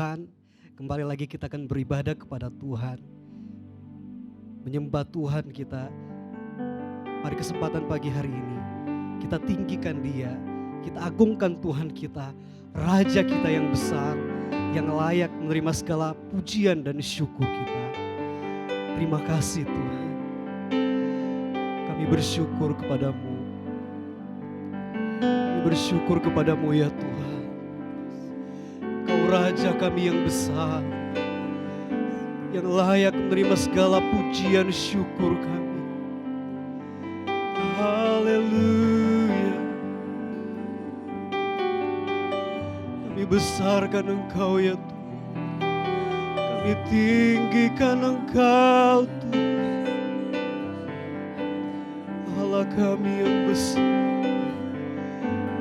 Tuhan. Kembali lagi kita akan beribadah kepada Tuhan, menyembah Tuhan kita. Mari kesempatan pagi hari ini kita tinggikan Dia, kita agungkan Tuhan kita, Raja kita yang besar, yang layak menerima segala pujian dan syukur kita. Terima kasih Tuhan, kami bersyukur kepadamu. Kami bersyukur kepadamu ya Tuhan. Kau Raja kami yang besar, yang layak menerima segala pujian syukur kami. Haleluya. Kami besarkan Engkau ya Tuhan. Kami tinggikan Engkau Tuhan. Allah kami yang besar,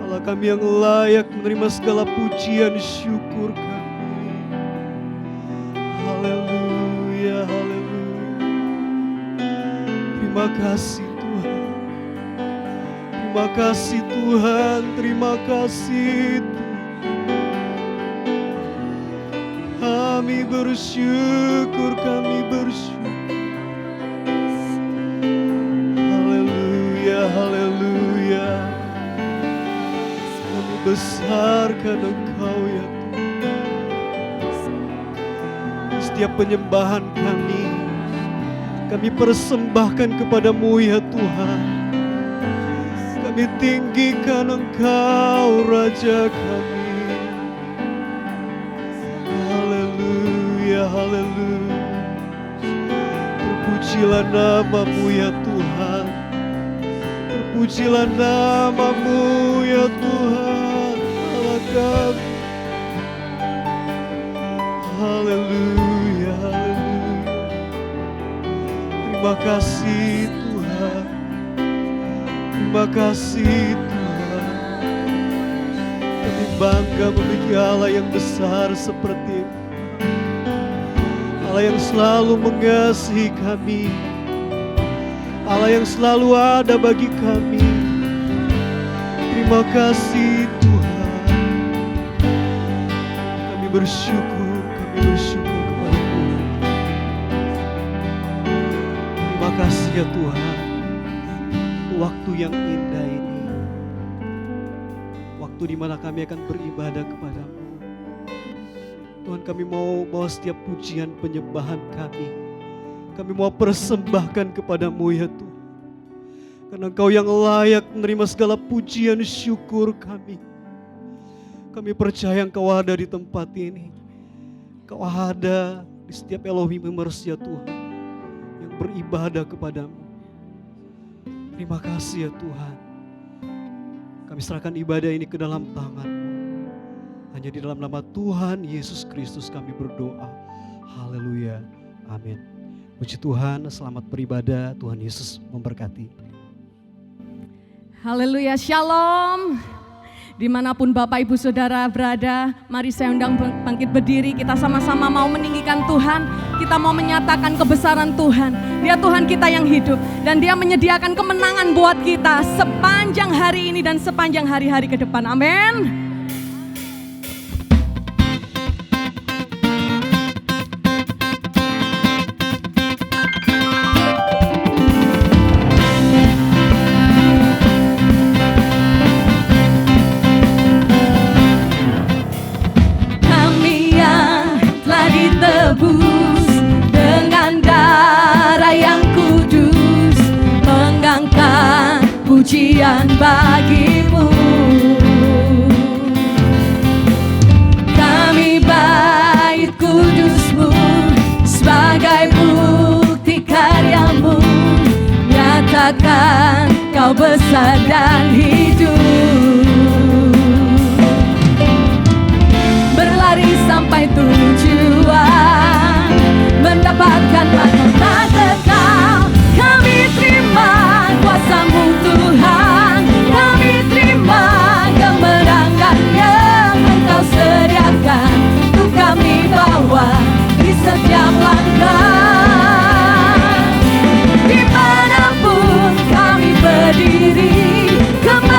Allah kami yang layak menerima segala pujian syukur kami. Haleluya, haleluya. Terima kasih Tuhan. Terima kasih Tuhan, terima kasih Tuhan. Kami bersyukur, kami bersyukur. Haleluya, haleluya. Kami besarkan Engkau ya Tuhan. Setiap penyembahan kami persembahkan kepadamu ya Tuhan. Kami tinggikan Engkau Raja kami. Haleluya, haleluya. Terpujilah nama-Mu ya Tuhan. Terpujilah nama-Mu ya Tuhan, Allah kami. Haleluya, haleluya. Terima kasih Tuhan. Terima kasih Tuhan. Kami bangga memiliki Allah yang besar seperti itu. Allah yang selalu mengasihi kami, Allah yang selalu ada bagi kami. Terima kasih Tuhan. Kami bersyukur kepadamu. Terima kasih ya Tuhan. Waktu yang indah ini, waktu di mana kami akan beribadah kepadamu. Tuhan, kami mau bawa setiap pujian penyembahan kami mau persembahkan kepadamu ya Tuhan. Karena Engkau yang layak menerima segala pujian syukur kami. Kami percaya Engkau ada di tempat ini. Engkau ada di setiap Elohim ya Tuhan, yang beribadah kepadamu. Terima kasih ya Tuhan. Kami serahkan ibadah ini ke dalam tangan-Mu. Hanya di dalam nama Tuhan Yesus Kristus kami berdoa. Haleluya. Amin. Puji Tuhan, selamat beribadah. Tuhan Yesus memberkati. Haleluya, shalom. Dimanapun Bapak Ibu Saudara berada, mari saya undang bangkit berdiri. Kita sama-sama mau meninggikan Tuhan. Kita mau menyatakan kebesaran Tuhan. Dia Tuhan kita yang hidup. Dan Dia menyediakan kemenangan buat kita sepanjang hari ini dan sepanjang hari-hari ke depan. Amin. Pujian bagimu, kami bait kudus-Mu sebagai bukti karya-Mu, nyatakan Kau besar dan hidup, berlari sampai tujuan, mendapatkan mahkota kekal. Kami terima kuasa-Mu Tuhan, kami terima kemenangan yang Engkau sediakan untuk kami bawa di setiap langkah. Dimanapun kami berdiri, kembali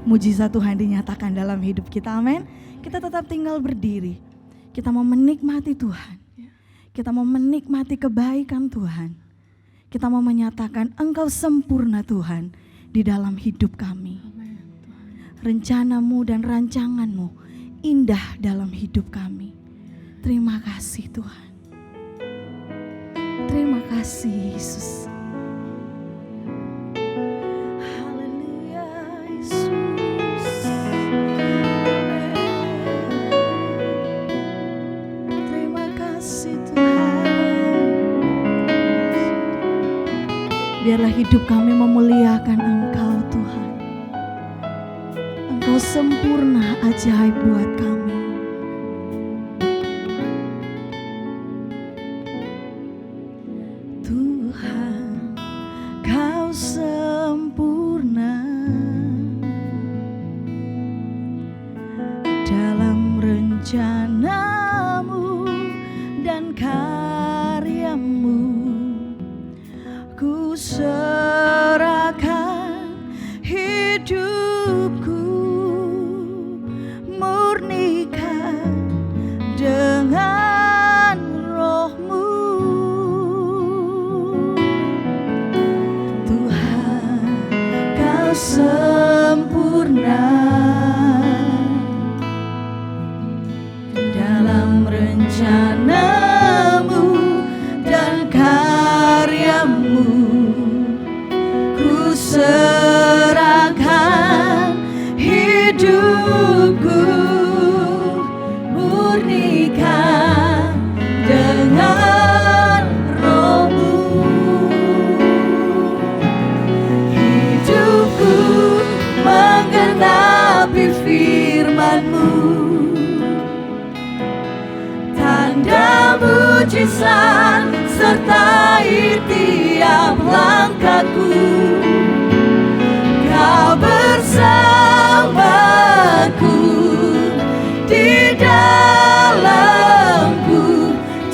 mujizat Tuhan dinyatakan dalam hidup kita. Amin. Kita tetap tinggal berdiri. Kita mau menikmati Tuhan. Kita mau menikmati kebaikan Tuhan. Kita mau menyatakan Engkau sempurna Tuhan di dalam hidup kami. Rencanamu dan rancanganmu indah dalam hidup kami. Terima kasih Tuhan. Terima kasih Yesus. Haleluya Yesus. Terima kasih Tuhan. Biarlah hidup kami memuliakan Engkau Tuhan. Engkau sempurna ajaib buat kami. Tuhan, Kau sempurna dalam rencanamu dan karyamu. Ku serahkan hidupku, murnikan dengan roh-Mu. Tuhan, Kau sempurna dalam rencanamu dan karyamu. Ku serahkan hidupku, murnikan dengan roh-Mu. Hidupku menggenapi firman-Mu, tanda mujizat sertai tiap langkahku. Kau bersamaku di dalamku,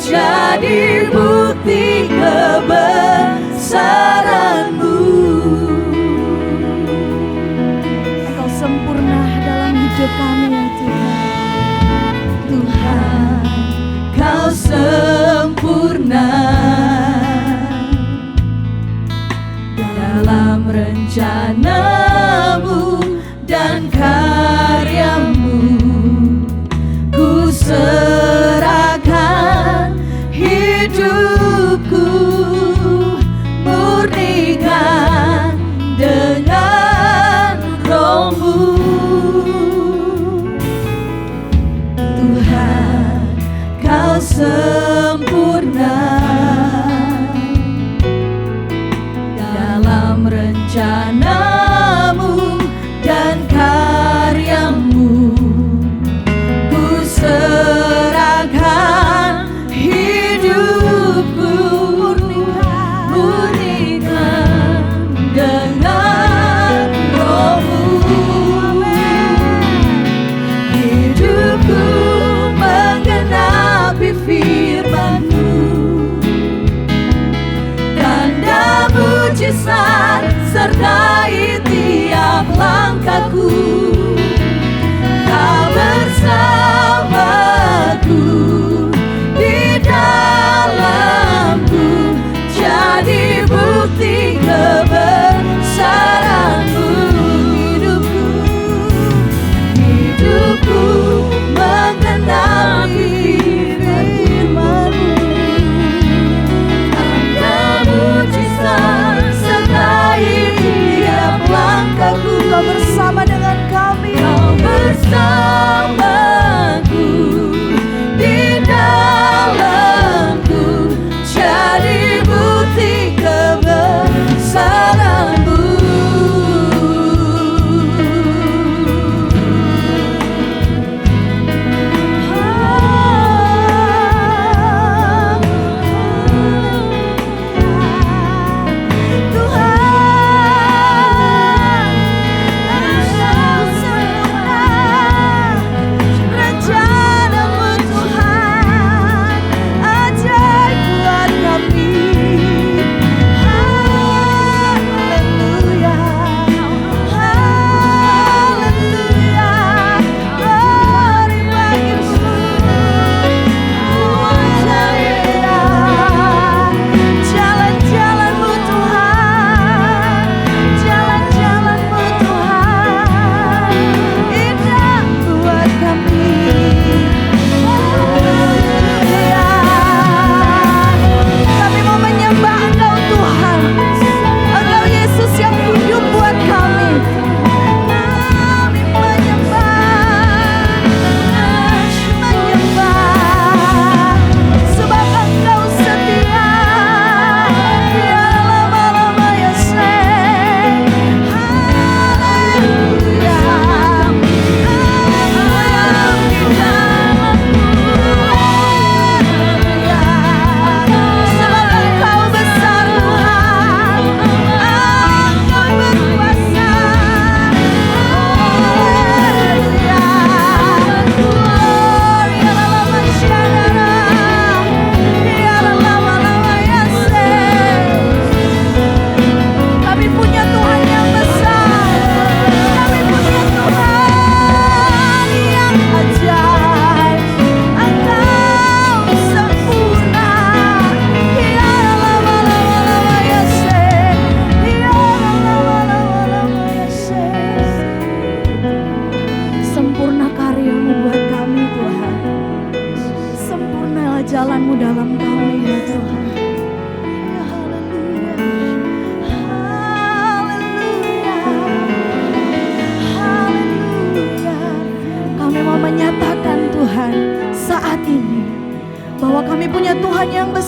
jadi bukti kebesaran-Mu. Engkau sempurna dalam hidup kami ya Tuhan. Tuhan, Kau sempurna dalam rencanamu dan karyamu. Ku serahkan hidupku, murnikan dengan roh-Mu. Tuhan, Kau sempurna dalam rencanamu dan karyamu. Ku serahkan hidupku,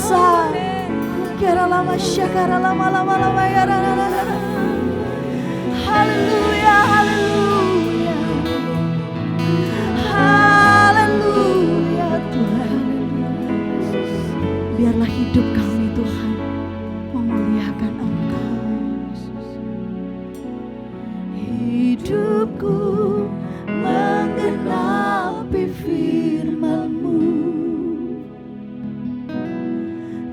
besar. Kira lama syakara lama ya haleluya, haleluya, haleluya Tuhan. Biarlah hidup kami Tuhan memuliakan Engkau. Hidupku menggenapi firman-Mu,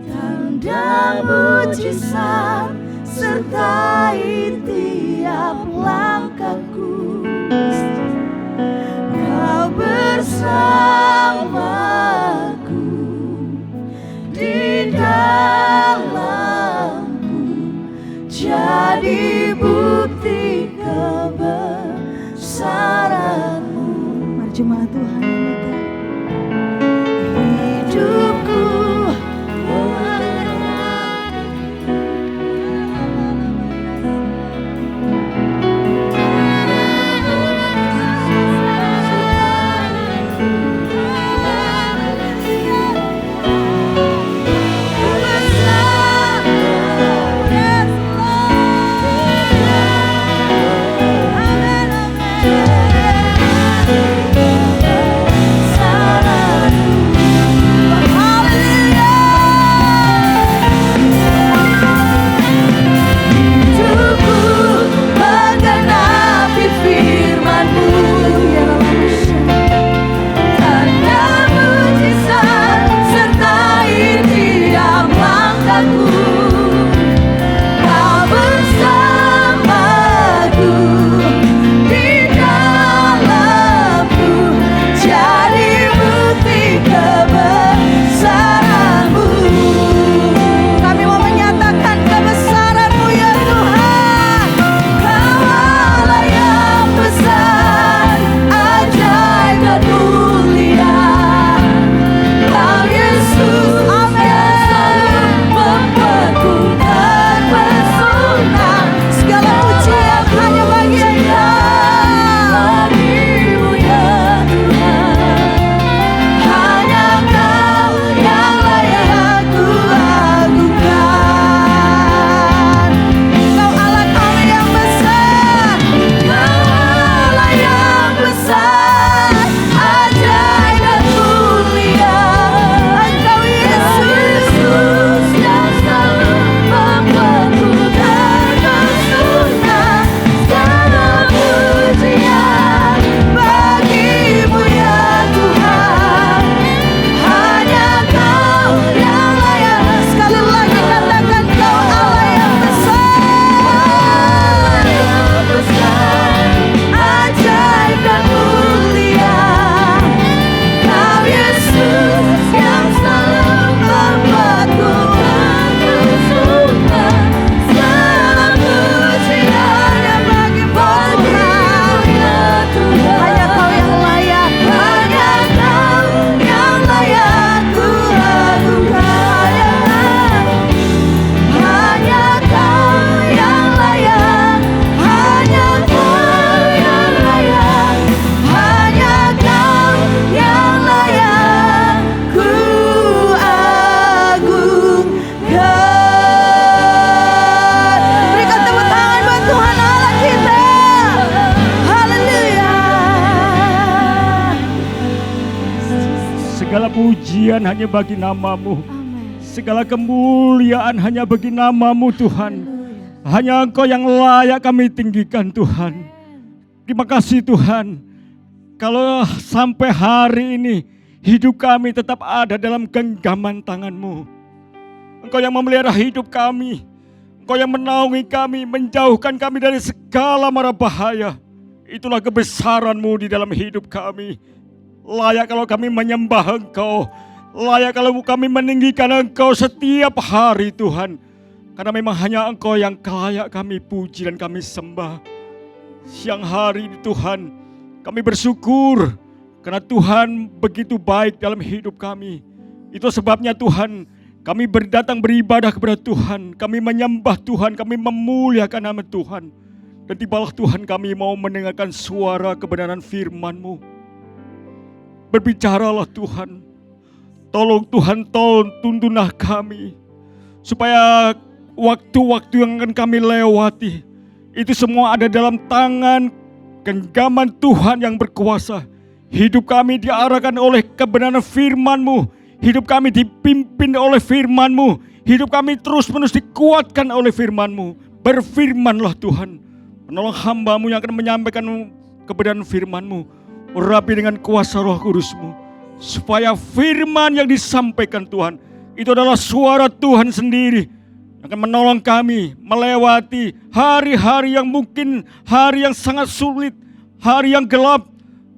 tanda mujizat sertai tiap langkahku. Kau bersamaku di dalamku, jadi bukti kebesaran-Mu. Mari jemaat Tuhan hidupku Segala pujian hanya bagi nama-Mu. Amin. Segala kemuliaan hanya bagi nama-Mu Tuhan. Haleluya. Hanya Engkau yang layak kami tinggikan Tuhan. Terima kasih Tuhan. Kalau sampai hari ini hidup kami tetap ada dalam genggaman tangan-Mu. Engkau yang memelihara hidup kami. Engkau yang menaungi kami, menjauhkan kami dari segala mara bahaya. Itulah kebesaran-Mu di dalam hidup kami. Layak kalau kami menyembah Engkau. Layak kalau kami meninggikan Engkau setiap hari Tuhan. Karena memang hanya Engkau yang layak kami puji dan kami sembah. Siang hari ini Tuhan, kami bersyukur karena Tuhan begitu baik dalam hidup kami. Itu sebabnya Tuhan, kami berdatang beribadah kepada Tuhan. Kami menyembah Tuhan, kami memuliakan nama Tuhan. Dan tibalah Tuhan kami mau mendengarkan suara kebenaran firman-Mu. Berbicaralah Tuhan. Tolong Tuhan, tolong tuntunlah kami. Supaya waktu-waktu yang akan kami lewati, itu semua ada dalam tangan genggaman Tuhan yang berkuasa. Hidup kami diarahkan oleh kebenaran firman-Mu. Hidup kami dipimpin oleh firman-Mu. Hidup kami terus-menerus dikuatkan oleh firman-Mu. Berfirmanlah Tuhan. Menolong hamba-Mu yang akan menyampaikan kebenaran firman-Mu. Urapi dengan kuasa Roh Kudus-Mu. Supaya firman yang disampaikan Tuhan, itu adalah suara Tuhan sendiri. Yang akan menolong kami melewati hari-hari yang mungkin hari yang sangat sulit. Hari yang gelap.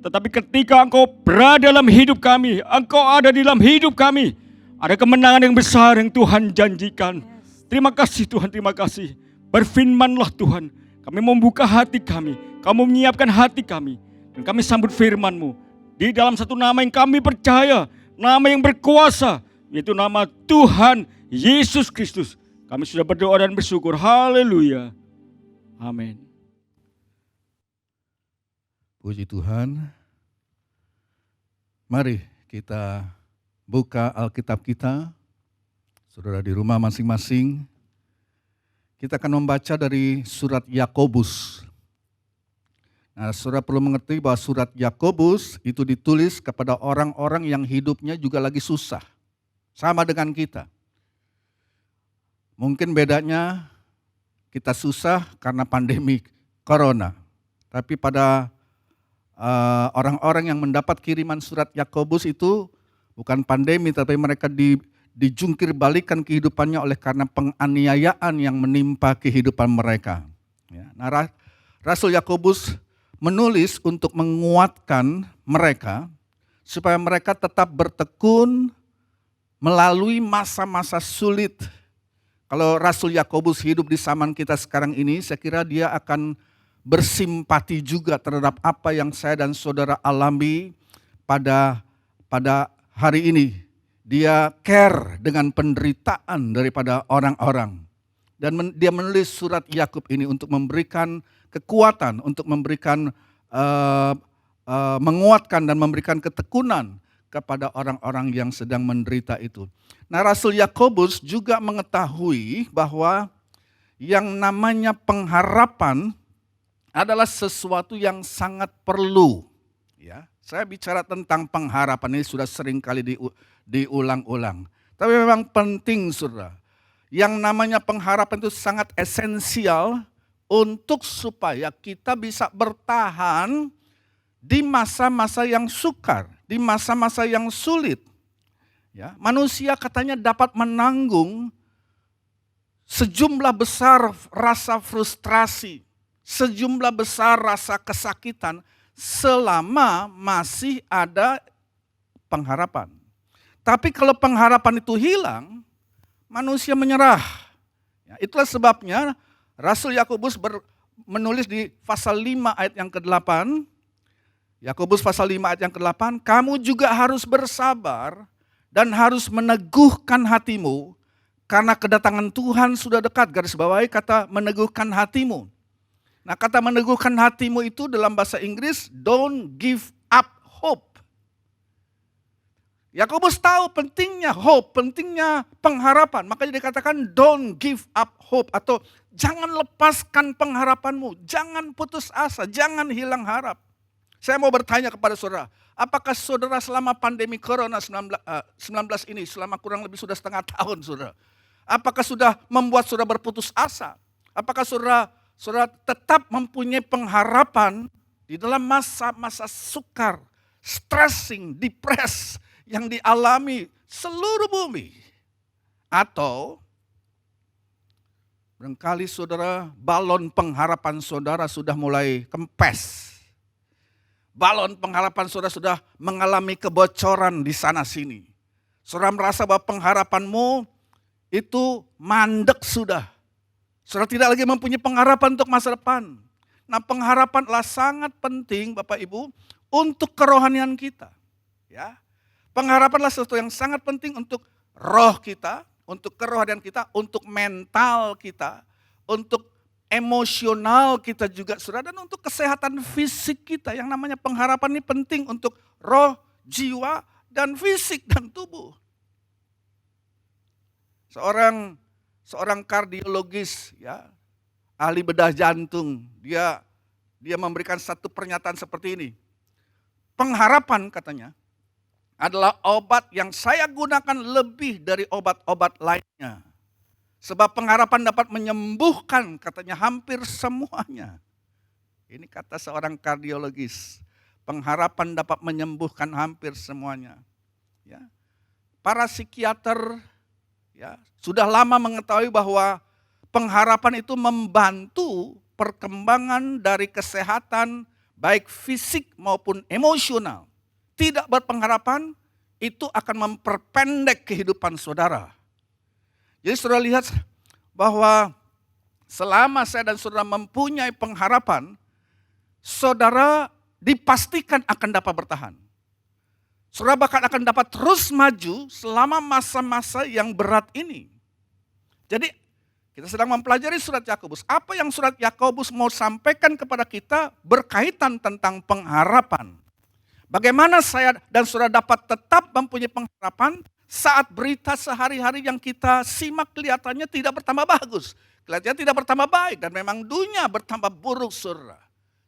Tetapi ketika Engkau berada dalam hidup kami, Engkau ada di dalam hidup kami, ada kemenangan yang besar yang Tuhan janjikan. Terima kasih Tuhan, terima kasih. Berfirmanlah Tuhan, kami membuka hati kami, Kamu menyiapkan hati kami, dan kami sambut firman-Mu. Di dalam satu nama yang kami percaya, nama yang berkuasa, yaitu nama Tuhan Yesus Kristus. Kami sudah berdoa dan bersyukur. Haleluya. Amin. Puji Tuhan. Mari kita buka Alkitab kita. Saudara di rumah masing-masing. Kita akan membaca dari surat Yakobus. Nah, saudara perlu mengerti bahwa surat Yakobus itu ditulis kepada orang-orang yang hidupnya juga lagi susah. Sama dengan kita. Mungkin bedanya kita susah karena pandemi corona. Tapi pada orang-orang yang mendapat kiriman surat Yakobus itu bukan pandemi, tapi mereka dijungkir balikan kehidupannya oleh karena penganiayaan yang menimpa kehidupan mereka. Nah, Rasul Yakobus menulis untuk menguatkan mereka supaya mereka tetap bertekun melalui masa-masa sulit. Kalau Rasul Yakobus hidup di zaman kita sekarang ini, saya kira dia akan bersimpati juga terhadap apa yang saya dan saudara alami pada hari ini. Dia care dengan penderitaan daripada orang-orang. Dan dia menulis surat Yakub ini untuk memberikan kekuatan, untuk memberikan menguatkan dan memberikan ketekunan kepada orang-orang yang sedang menderita itu. Nah, Rasul Yakobus juga mengetahui bahwa yang namanya pengharapan adalah sesuatu yang sangat perlu. Ya, saya bicara tentang pengharapan ini sudah sering kali diulang-ulang. Tapi memang penting, saudara. Yang namanya pengharapan itu sangat esensial untuk supaya kita bisa bertahan di masa-masa yang sukar, di masa-masa yang sulit. Ya, manusia katanya dapat menanggung sejumlah besar rasa frustrasi, sejumlah besar rasa kesakitan selama masih ada pengharapan. Tapi kalau pengharapan itu hilang, manusia menyerah. Ya, itulah sebabnya Rasul Yakobus menulis di pasal 5 ayat yang ke-8. Yakobus pasal 5 ayat yang ke-8, kamu juga harus bersabar dan harus meneguhkan hatimu karena kedatangan Tuhan sudah dekat. Garis bawahi kata meneguhkan hatimu. Nah, kata meneguhkan hatimu itu dalam bahasa Inggris, don't give up hope. Yakobus tahu pentingnya hope, pentingnya pengharapan. Makanya dikatakan don't give up hope atau jangan lepaskan pengharapanmu, jangan putus asa, jangan hilang harap. Saya mau bertanya kepada saudara, apakah saudara selama pandemi Corona 19 ini, selama kurang lebih sudah setengah tahun saudara, apakah sudah membuat saudara berputus asa? Apakah saudara tetap mempunyai pengharapan di dalam masa-masa sukar, stressing, depres yang dialami seluruh bumi? Atau barangkali saudara, balon pengharapan saudara sudah mulai kempes. Balon pengharapan saudara sudah mengalami kebocoran di sana sini. Saudara merasa bahwa pengharapanmu itu mandek sudah. Saudara tidak lagi mempunyai pengharapan untuk masa depan. Nah, pengharapan adalah sangat penting Bapak Ibu untuk kerohanian kita. Ya, pengharapan adalah sesuatu yang sangat penting untuk roh kita, untuk kerohanian kita, untuk mental kita, untuk emosional kita juga saudara, dan untuk kesehatan fisik kita. Yang namanya pengharapan ini penting untuk roh, jiwa, dan fisik dan tubuh. Seorang kardiologis, ya, ahli bedah jantung, dia memberikan satu pernyataan seperti ini. Pengharapan katanya adalah obat yang saya gunakan lebih dari obat-obat lainnya. Sebab pengharapan dapat menyembuhkan katanya hampir semuanya. Ini kata seorang kardiologis. Pengharapan dapat menyembuhkan hampir semuanya. Ya. Para psikiater, ya, sudah lama mengetahui bahwa pengharapan itu membantu perkembangan dari kesehatan baik fisik maupun emosional. Tidak berpengharapan itu akan memperpendek kehidupan saudara. Jadi saudara lihat bahwa selama saya dan saudara mempunyai pengharapan, saudara dipastikan akan dapat bertahan. Saudara bahkan akan dapat terus maju selama masa-masa yang berat ini. Jadi kita sedang mempelajari surat Yakobus. Apa yang surat Yakobus mau sampaikan kepada kita berkaitan tentang pengharapan. Bagaimana saya dan saudara dapat tetap mempunyai pengharapan saat berita sehari-hari yang kita simak kelihatannya tidak bertambah bagus. Kelihatannya tidak bertambah baik dan memang dunia bertambah buruk, saudara.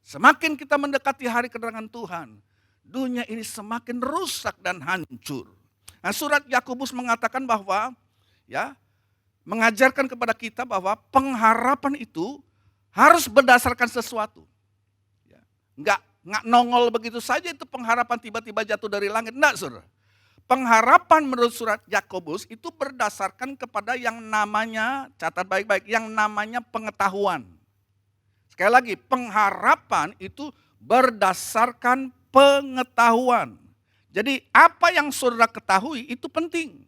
Semakin kita mendekati hari kedatangan Tuhan, dunia ini semakin rusak dan hancur. Nah, surat Yakobus mengatakan bahwa, ya, mengajarkan kepada kita bahwa pengharapan itu harus berdasarkan sesuatu. Ya, enggak nongol begitu saja itu pengharapan tiba-tiba jatuh dari langit. Enggak, saudara. Pengharapan menurut surat Yakobus itu berdasarkan kepada yang namanya, catat baik-baik, yang namanya pengetahuan. Sekali lagi, pengharapan itu berdasarkan pengetahuan. Jadi apa yang saudara ketahui itu penting.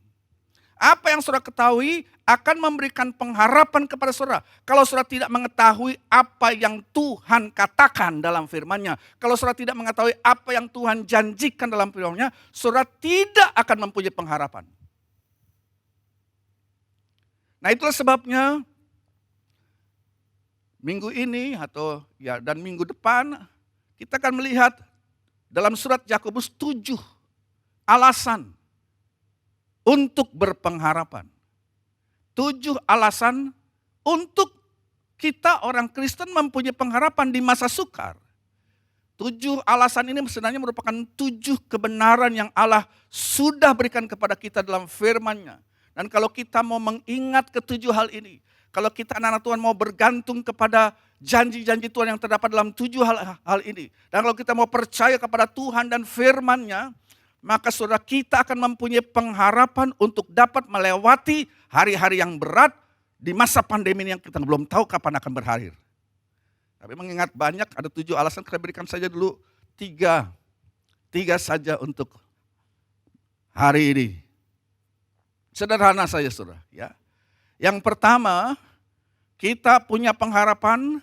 Apa yang saudara ketahui akan memberikan pengharapan kepada saudara. Kalau saudara tidak mengetahui apa yang Tuhan katakan dalam firman-Nya, kalau saudara tidak mengetahui apa yang Tuhan janjikan dalam firman-Nya, saudara tidak akan mempunyai pengharapan. Nah, itulah sebabnya minggu ini dan minggu depan kita akan melihat dalam surat Yakobus 7 alasan untuk berpengharapan. 7 alasan untuk kita orang Kristen mempunyai pengharapan di masa sukar. 7 alasan ini sebenarnya merupakan 7 kebenaran yang Allah sudah berikan kepada kita dalam firman-Nya. Dan kalau kita mau mengingat ke-7 hal ini, kalau kita anak-anak Tuhan mau bergantung kepada janji-janji Tuhan yang terdapat dalam 7 hal ini. Dan kalau kita mau percaya kepada Tuhan dan firman-Nya, maka saudara kita akan mempunyai pengharapan untuk dapat melewati hari-hari yang berat di masa pandemi ini yang kita belum tahu kapan akan berakhir. Tapi mengingat banyak, ada 7 alasan, kita berikan saja dulu 3 saja untuk hari ini. Sederhana saja saudara. Ya. Yang pertama, kita punya pengharapan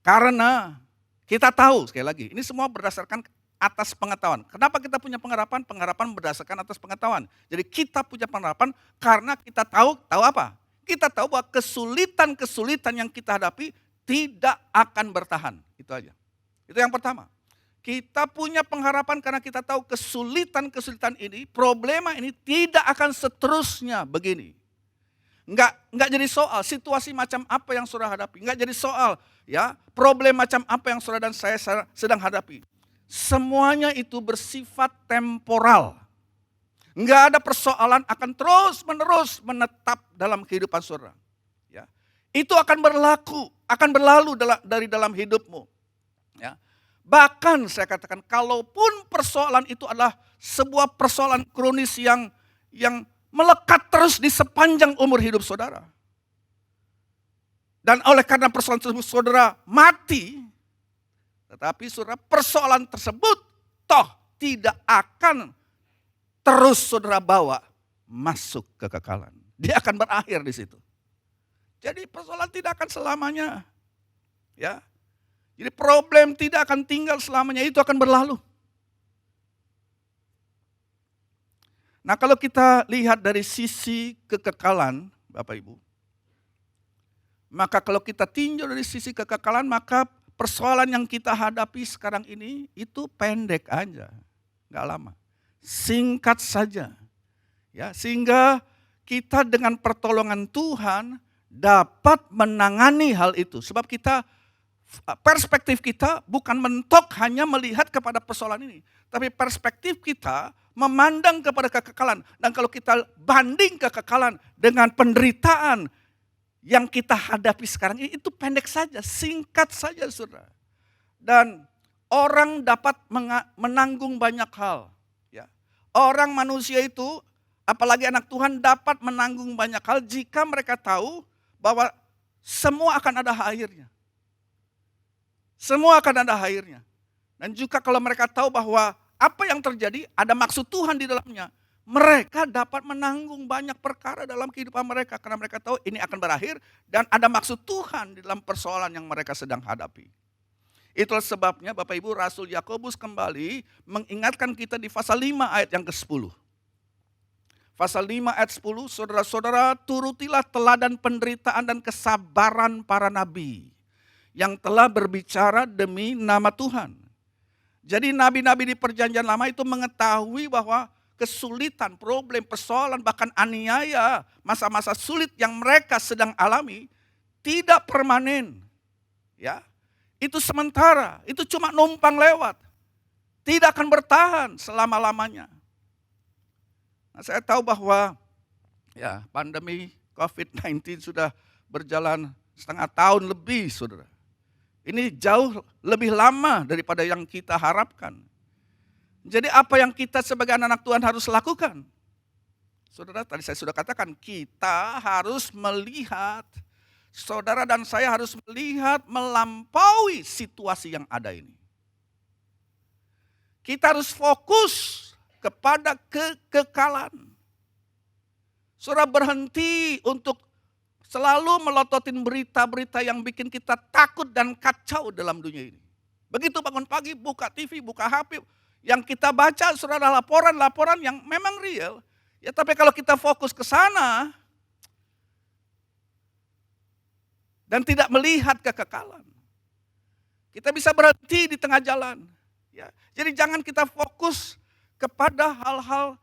karena kita tahu, sekali lagi, ini semua berdasarkan atas pengetahuan. Kenapa kita punya pengharapan? Pengharapan berdasarkan atas pengetahuan. Jadi kita punya pengharapan karena kita tahu apa? Kita tahu bahwa kesulitan-kesulitan yang kita hadapi tidak akan bertahan. Itu aja. Itu yang pertama. Kita punya pengharapan karena kita tahu kesulitan-kesulitan ini, problema ini tidak akan seterusnya begini. Enggak jadi soal situasi macam apa yang saudara hadapi. Enggak jadi soal ya problem macam apa yang saudara dan saya sedang hadapi. Semuanya itu bersifat temporal. Enggak ada persoalan akan terus menerus menetap dalam kehidupan saudara. Ya. Itu akan berlalu dari dalam hidupmu. Ya. Bahkan saya katakan, kalaupun persoalan itu adalah sebuah persoalan kronis yang melekat terus di sepanjang umur hidup saudara. Dan oleh karena persoalan tersebut saudara mati, tetapi saudara persoalan tersebut toh tidak akan terus saudara bawa masuk kekekalan. Dia akan berakhir di situ. Jadi persoalan tidak akan selamanya. Ya. Jadi problem tidak akan tinggal selamanya, itu akan berlalu. Nah, kalau kita lihat dari sisi kekekalan, Bapak Ibu, maka kalau kita tinjau dari sisi kekekalan, maka persoalan yang kita hadapi sekarang ini itu pendek aja, nggak lama, singkat saja, ya, sehingga kita dengan pertolongan Tuhan dapat menangani hal itu. Sebab perspektif kita bukan mentok hanya melihat kepada persoalan ini. Tapi perspektif kita memandang kepada kekekalan. Dan kalau kita banding kekekalan dengan penderitaan yang kita hadapi sekarang ini, itu pendek saja, singkat saja saudara. Dan orang dapat menanggung banyak hal. Ya. Orang manusia itu, apalagi anak Tuhan, dapat menanggung banyak hal jika mereka tahu bahwa semua akan ada akhirnya. Semua akan ada akhirnya. Dan juga kalau mereka tahu bahwa apa yang terjadi ada maksud Tuhan di dalamnya, mereka dapat menanggung banyak perkara dalam kehidupan mereka. Karena mereka tahu ini akan berakhir dan ada maksud Tuhan di dalam persoalan yang mereka sedang hadapi. Itulah sebabnya Bapak Ibu, Rasul Yakobus kembali mengingatkan kita di pasal 5 ayat yang ke-10. Pasal 5 ayat 10, saudara-saudara turutilah teladan penderitaan dan kesabaran para nabi yang telah berbicara demi nama Tuhan. Jadi nabi-nabi di perjanjian lama itu mengetahui bahwa kesulitan, problem, persoalan, bahkan aniaya, masa-masa sulit yang mereka sedang alami tidak permanen. Ya, itu sementara, itu cuma numpang lewat. Tidak akan bertahan selama-lamanya. Nah, saya tahu bahwa ya pandemi COVID-19 sudah berjalan setengah tahun lebih, saudara. Ini jauh lebih lama daripada yang kita harapkan. Jadi apa yang kita sebagai anak Tuhan harus lakukan? Saudara, tadi saya sudah katakan, kita harus melihat, saudara dan saya harus melihat melampaui situasi yang ada ini. Kita harus fokus kepada kekekalan. Saudara, berhenti untuk selalu melototin berita-berita yang bikin kita takut dan kacau dalam dunia ini. Begitu bangun pagi, buka TV, buka HP, yang kita baca saudara laporan-laporan yang memang real. Ya, tapi kalau kita fokus ke sana dan tidak melihat kekekalan, kita bisa berhenti di tengah jalan. Ya, jadi jangan kita fokus kepada hal-hal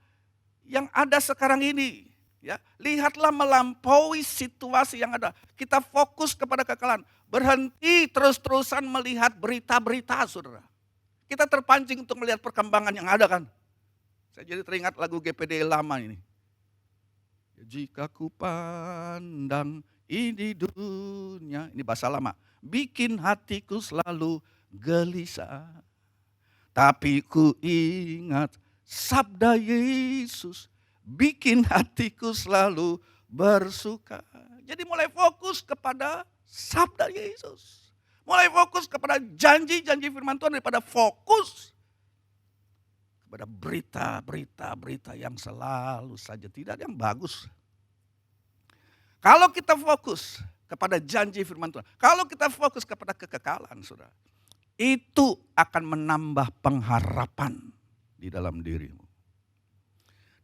yang ada sekarang ini. Ya, lihatlah melampaui situasi yang ada. Kita fokus kepada kekekalan. Berhenti terus-terusan melihat berita-berita, saudara. Kita terpancing untuk melihat perkembangan yang ada kan. Saya jadi teringat lagu GPD lama ini. Jika ku pandang ini dunia, ini bahasa lama, bikin hatiku selalu gelisah. Tapi ku ingat sabda Yesus, bikin hatiku selalu bersuka. Jadi mulai fokus kepada sabda Yesus. Mulai fokus kepada janji-janji firman Tuhan daripada fokus kepada berita-berita yang selalu saja tidak ada yang bagus. Kalau kita fokus kepada janji firman Tuhan, kalau kita fokus kepada kekekalan, saudara, itu akan menambah pengharapan di dalam dirimu.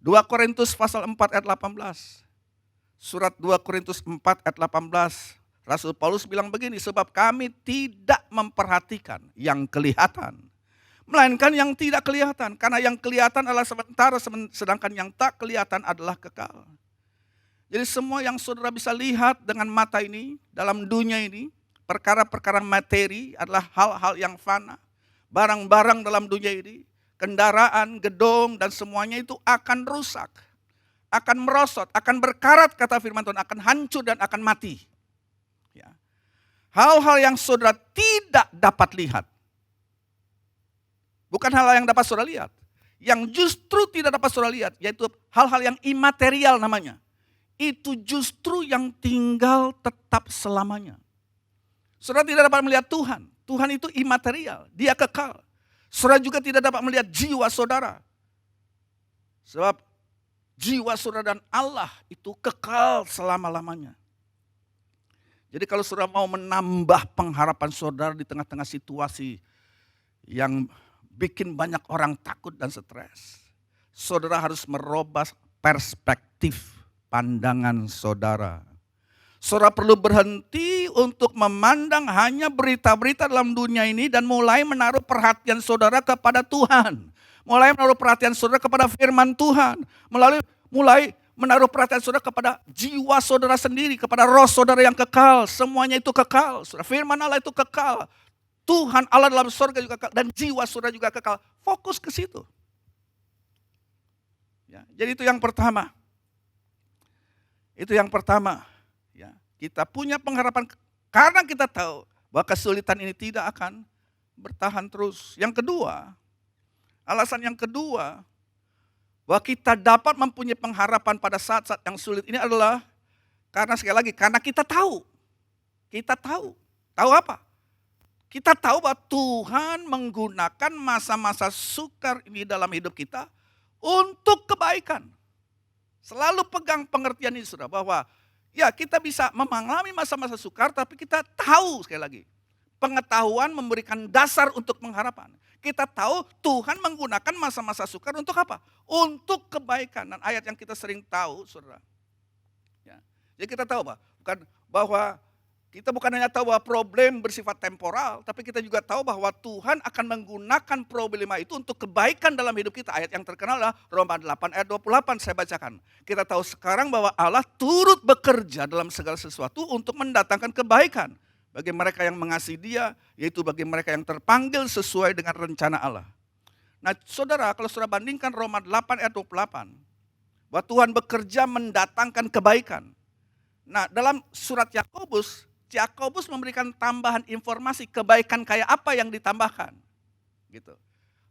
2 Korintus pasal 4 ayat 18. Surat 2 Korintus 4 ayat 18. Rasul Paulus bilang begini, sebab kami tidak memperhatikan yang kelihatan, melainkan yang tidak kelihatan. Karena yang kelihatan adalah sementara, sedangkan yang tak kelihatan adalah kekal. Jadi semua yang saudara bisa lihat dengan mata ini, dalam dunia ini, perkara-perkara materi adalah hal-hal yang fana. Barang-barang dalam dunia ini, kendaraan, gedung, dan semuanya itu akan rusak, akan merosot, akan berkarat, kata firman Tuhan, akan hancur dan akan mati. Ya. Hal-hal yang saudara tidak dapat lihat, bukan hal yang dapat saudara lihat, yang justru tidak dapat saudara lihat, yaitu hal-hal yang imaterial namanya. Itu justru yang tinggal tetap selamanya. Saudara tidak dapat melihat Tuhan. Tuhan itu imaterial, dia kekal. Saudara juga tidak dapat melihat jiwa saudara. Sebab jiwa saudara dan Allah itu kekal selama-lamanya. Jadi kalau saudara mau menambah pengharapan saudara di tengah-tengah situasi yang bikin banyak orang takut dan stres, saudara harus merubah perspektif pandangan saudara. Saudara perlu berhenti untuk memandang hanya berita-berita dalam dunia ini dan mulai menaruh perhatian saudara kepada Tuhan. Mulai menaruh perhatian saudara kepada firman Tuhan. Mulai menaruh perhatian saudara kepada jiwa saudara sendiri, kepada roh saudara yang kekal. Semuanya itu kekal. Saudara, firman Allah itu kekal. Tuhan Allah dalam surga juga kekal. Dan jiwa saudara juga kekal. Fokus ke situ. Ya, jadi itu yang pertama. Itu yang pertama. Ya, kita punya pengharapan karena kita tahu bahwa kesulitan ini tidak akan bertahan terus. Yang kedua, alasan yang kedua, bahwa kita dapat mempunyai pengharapan pada saat-saat yang sulit ini adalah karena sekali lagi, karena kita tahu. Kita tahu. Tahu apa? Kita tahu bahwa Tuhan menggunakan masa-masa sukar ini dalam hidup kita untuk kebaikan. Selalu pegang pengertian ini saudara, bahwa ya kita bisa mengalami masa-masa sukar tapi kita tahu sekali lagi. Pengetahuan memberikan dasar untuk pengharapan. Kita tahu Tuhan menggunakan masa-masa sukar untuk apa? Untuk kebaikan. Dan ayat yang kita sering tahu, saudara. Ya. Jadi kita tahu bahwa kita bukan hanya tahu bahwa problem bersifat temporal, tapi kita juga tahu bahwa Tuhan akan menggunakan problema itu untuk kebaikan dalam hidup kita. Ayat yang terkenal adalah Roma 8 ayat 28 saya bacakan. Kita tahu sekarang bahwa Allah turut bekerja dalam segala sesuatu untuk mendatangkan kebaikan bagi mereka yang mengasihi Dia, yaitu bagi mereka yang terpanggil sesuai dengan rencana Allah. Nah saudara, kalau saudara bandingkan Roma 8 ayat 28, bahwa Tuhan bekerja mendatangkan kebaikan. Nah dalam surat Yakobus memberikan tambahan informasi kebaikan kayak apa yang ditambahkan. Gitu.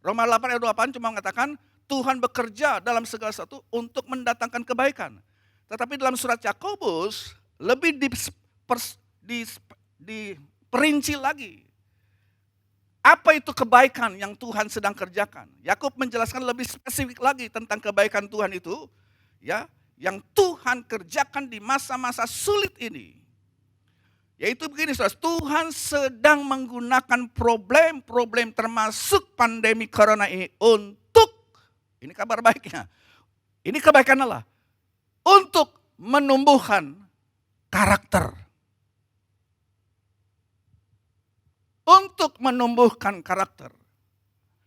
Roma 8 ayat 28 cuma mengatakan Tuhan bekerja dalam segala sesuatu untuk mendatangkan kebaikan. Tetapi dalam surat Yakobus lebih diperinci lagi. Apa itu kebaikan yang Tuhan sedang kerjakan? Yakub menjelaskan lebih spesifik lagi tentang kebaikan Tuhan itu, ya, yang Tuhan kerjakan di masa-masa sulit ini. Yaitu begini saudara, Tuhan sedang menggunakan problem-problem termasuk pandemi corona ini untuk, ini kabar baiknya, ini kebaikan Allah, untuk menumbuhkan karakter. Untuk menumbuhkan karakter.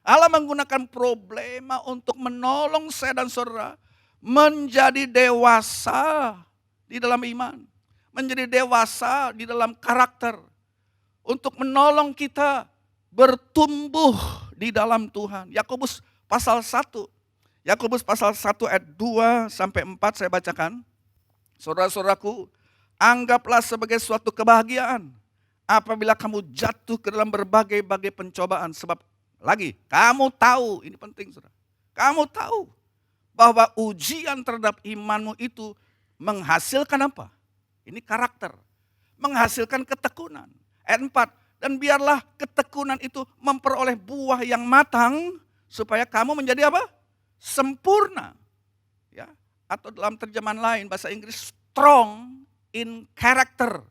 Allah menggunakan problema untuk menolong saya dan saudara menjadi dewasa di dalam iman. Menjadi dewasa di dalam karakter. Untuk menolong kita bertumbuh di dalam Tuhan. Yakobus pasal 1. Yakobus pasal 1 ayat 2 sampai 4 saya bacakan. Saudara-saudaraku, anggaplah sebagai suatu kebahagiaan apabila kamu jatuh ke dalam berbagai-bagai pencobaan. Sebab lagi, kamu tahu, ini penting saudara. Kamu tahu bahwa ujian terhadap imanmu itu menghasilkan apa? Ini karakter. Menghasilkan ketekunan. Ayat 4, dan biarlah ketekunan itu memperoleh buah yang matang supaya kamu menjadi apa? Sempurna. Ya, atau dalam terjemahan lain bahasa Inggris, strong in character.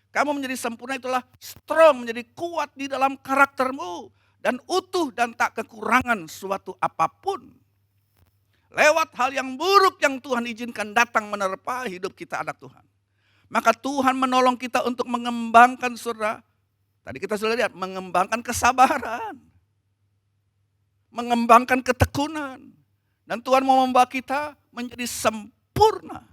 Kamu menjadi sempurna itulah strong, menjadi kuat di dalam karaktermu. Dan utuh dan tak kekurangan suatu apapun. Lewat hal yang buruk yang Tuhan izinkan datang menerpa hidup kita anak Tuhan. Maka Tuhan menolong kita untuk mengembangkan saudara. Tadi kita sudah lihat, mengembangkan kesabaran. Mengembangkan ketekunan. Dan Tuhan mau membawa kita menjadi sempurna.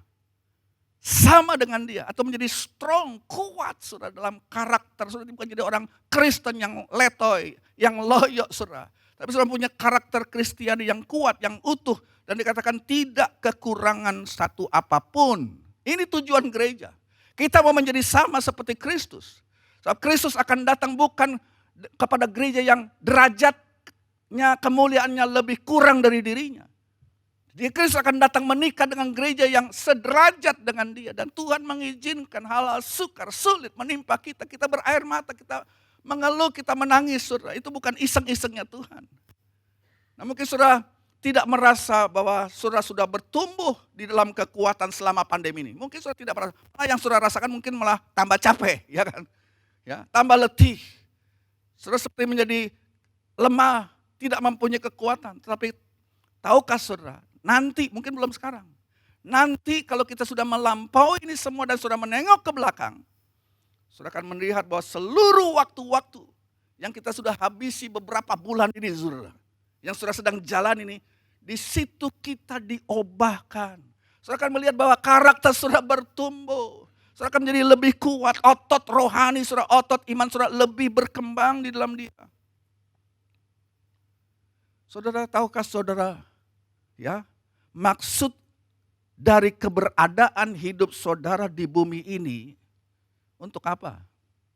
Sama dengan dia. Atau menjadi strong, kuat saudara dalam karakter. Saudara bukan jadi orang Kristen yang letoy, yang loyo saudara. Tapi saudara punya karakter Kristiani yang kuat, yang utuh. Dan dikatakan tidak kekurangan satu apapun. Ini tujuan gereja. Kita mau menjadi sama seperti Kristus. Sebab Kristus akan datang bukan kepada gereja yang derajatnya, kemuliaannya lebih kurang dari dirinya. Jadi Kristus akan datang menikah dengan gereja yang sederajat dengan dia. Dan Tuhan mengizinkan hal-hal sukar, sulit menimpa kita. Kita berair mata, kita mengeluh, kita menangis. Saudara. Itu bukan iseng-isengnya Tuhan. Nah mungkin saudara tidak merasa bahwa saudara sudah bertumbuh di dalam kekuatan selama pandemi ini. Mungkin saudara tidak merasa. Yang saudara rasakan mungkin malah tambah capek, ya kan? Ya, tambah letih. Saudara seperti menjadi lemah, tidak mempunyai kekuatan. Tetapi tahukah saudara, nanti, mungkin belum sekarang. Nanti kalau kita sudah melampaui ini semua dan saudara menengok ke belakang, saudara akan melihat bahwa seluruh waktu-waktu yang kita sudah habisi beberapa bulan ini saudara, yang saudara sedang jalan ini, di situ kita diobahkan. Saudara akan melihat bahwa karakter saudara bertumbuh. Saudara akan menjadi lebih kuat, otot rohani saudara, otot iman saudara lebih berkembang di dalam dia. Saudara tahukah saudara, ya, maksud dari keberadaan hidup saudara di bumi ini untuk apa?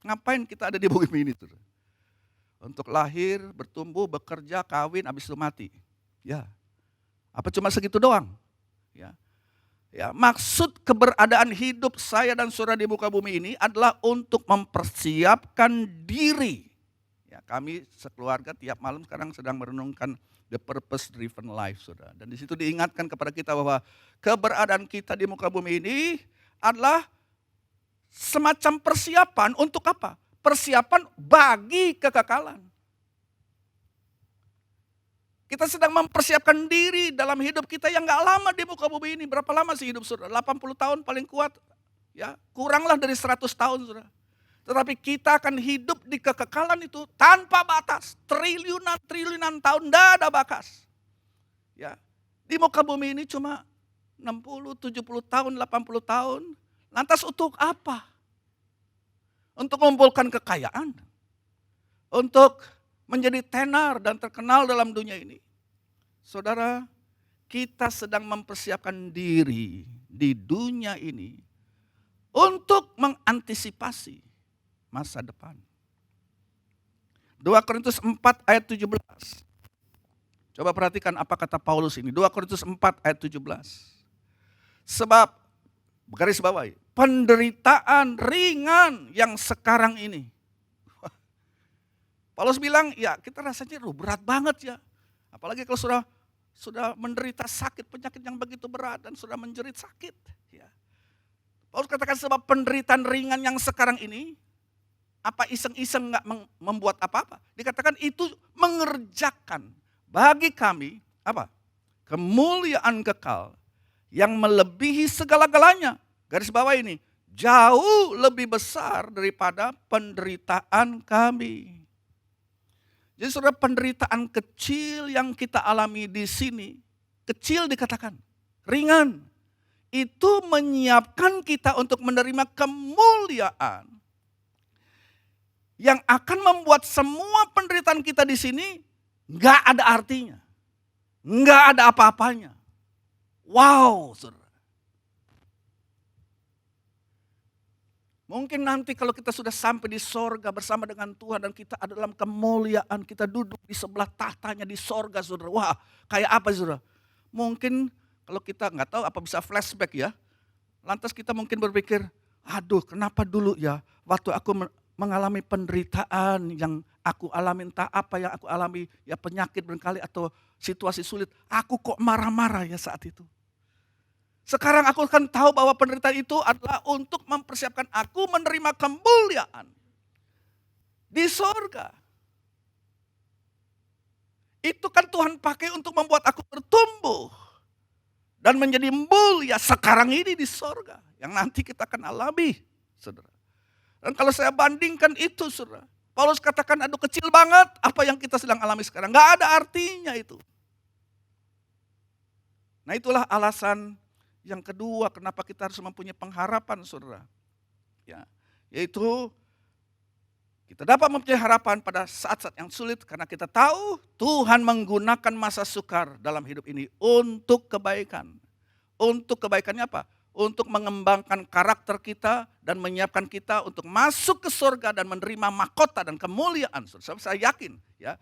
Ngapain kita ada di bumi ini? Saudara? Untuk lahir, bertumbuh, bekerja, kawin, habis itu mati. Ya. Apa cuma segitu doang? Ya. Ya, maksud keberadaan hidup saya dan saudara di muka bumi ini adalah untuk mempersiapkan diri. Ya, kami sekeluarga tiap malam sekarang sedang merenungkan the purpose driven life, saudara. Dan di situ diingatkan kepada kita bahwa keberadaan kita di muka bumi ini adalah semacam persiapan untuk apa? Persiapan bagi kekekalan. Kita sedang mempersiapkan diri dalam hidup kita yang gak lama di muka bumi ini. Berapa lama sih hidup saudara? 80 tahun paling kuat. Ya, kuranglah dari 100 tahun saudara. Tetapi kita akan hidup di kekekalan itu tanpa batas. Triliunan tahun, tidak ada bakas. Ya, di muka bumi ini cuma 60, 70 tahun, 80 tahun. Lantas untuk apa? Untuk mengumpulkan kekayaan. Untuk menjadi tenar dan terkenal dalam dunia ini. Saudara, kita sedang mempersiapkan diri di dunia ini untuk mengantisipasi masa depan. 2 Korintus 4 ayat 17. Coba perhatikan apa kata Paulus ini. 2 Korintus 4 ayat 17. Sebab, garis bawahi, penderitaan ringan yang sekarang ini. Paulus bilang, ya kita rasanya berat banget ya. Apalagi kalau sudah menderita sakit, penyakit yang begitu berat dan sudah menjerit sakit. Ya. Paulus katakan sebab penderitaan ringan yang sekarang ini, apa iseng-iseng gak membuat apa-apa. Dikatakan itu mengerjakan bagi kami, apa? Kemuliaan kekal yang melebihi segala-galanya. Garis bawah ini, jauh lebih besar daripada penderitaan kami. Jadi saudara, penderitaan kecil yang kita alami di sini, kecil dikatakan, ringan. Itu menyiapkan kita untuk menerima kemuliaan yang akan membuat semua penderitaan kita di sini gak ada artinya. Gak ada apa-apanya. Wow, saudara. Mungkin nanti kalau kita sudah sampai di sorga bersama dengan Tuhan dan kita ada dalam kemuliaan, kita duduk di sebelah tahtanya di sorga, saudara. Wah, kayak apa saudara? Mungkin kalau kita nggak tahu apa bisa flashback ya. Lantas kita mungkin berpikir, aduh kenapa dulu ya waktu aku mengalami penderitaan yang aku alami, entah apa yang aku alami, ya penyakit berkali atau situasi sulit. Aku kok marah-marah ya saat itu. Sekarang aku akan tahu bahwa penderitaan itu adalah untuk mempersiapkan aku menerima kemuliaan di sorga. Itu kan Tuhan pakai untuk membuat aku bertumbuh dan menjadi mulia sekarang ini di sorga. Yang nanti kita akan alami, saudara. Dan kalau saya bandingkan itu, saudara, Paulus katakan aduh kecil banget apa yang kita sedang alami sekarang. Gak ada artinya itu. Nah itulah alasan yang kedua, kenapa kita harus mempunyai pengharapan, saudara. Ya, yaitu kita dapat mempunyai harapan pada saat-saat yang sulit karena kita tahu Tuhan menggunakan masa sukar dalam hidup ini untuk kebaikan. Untuk kebaikannya apa? Untuk mengembangkan karakter kita dan menyiapkan kita untuk masuk ke surga dan menerima mahkota dan kemuliaan. Saudara, saya yakin, ya,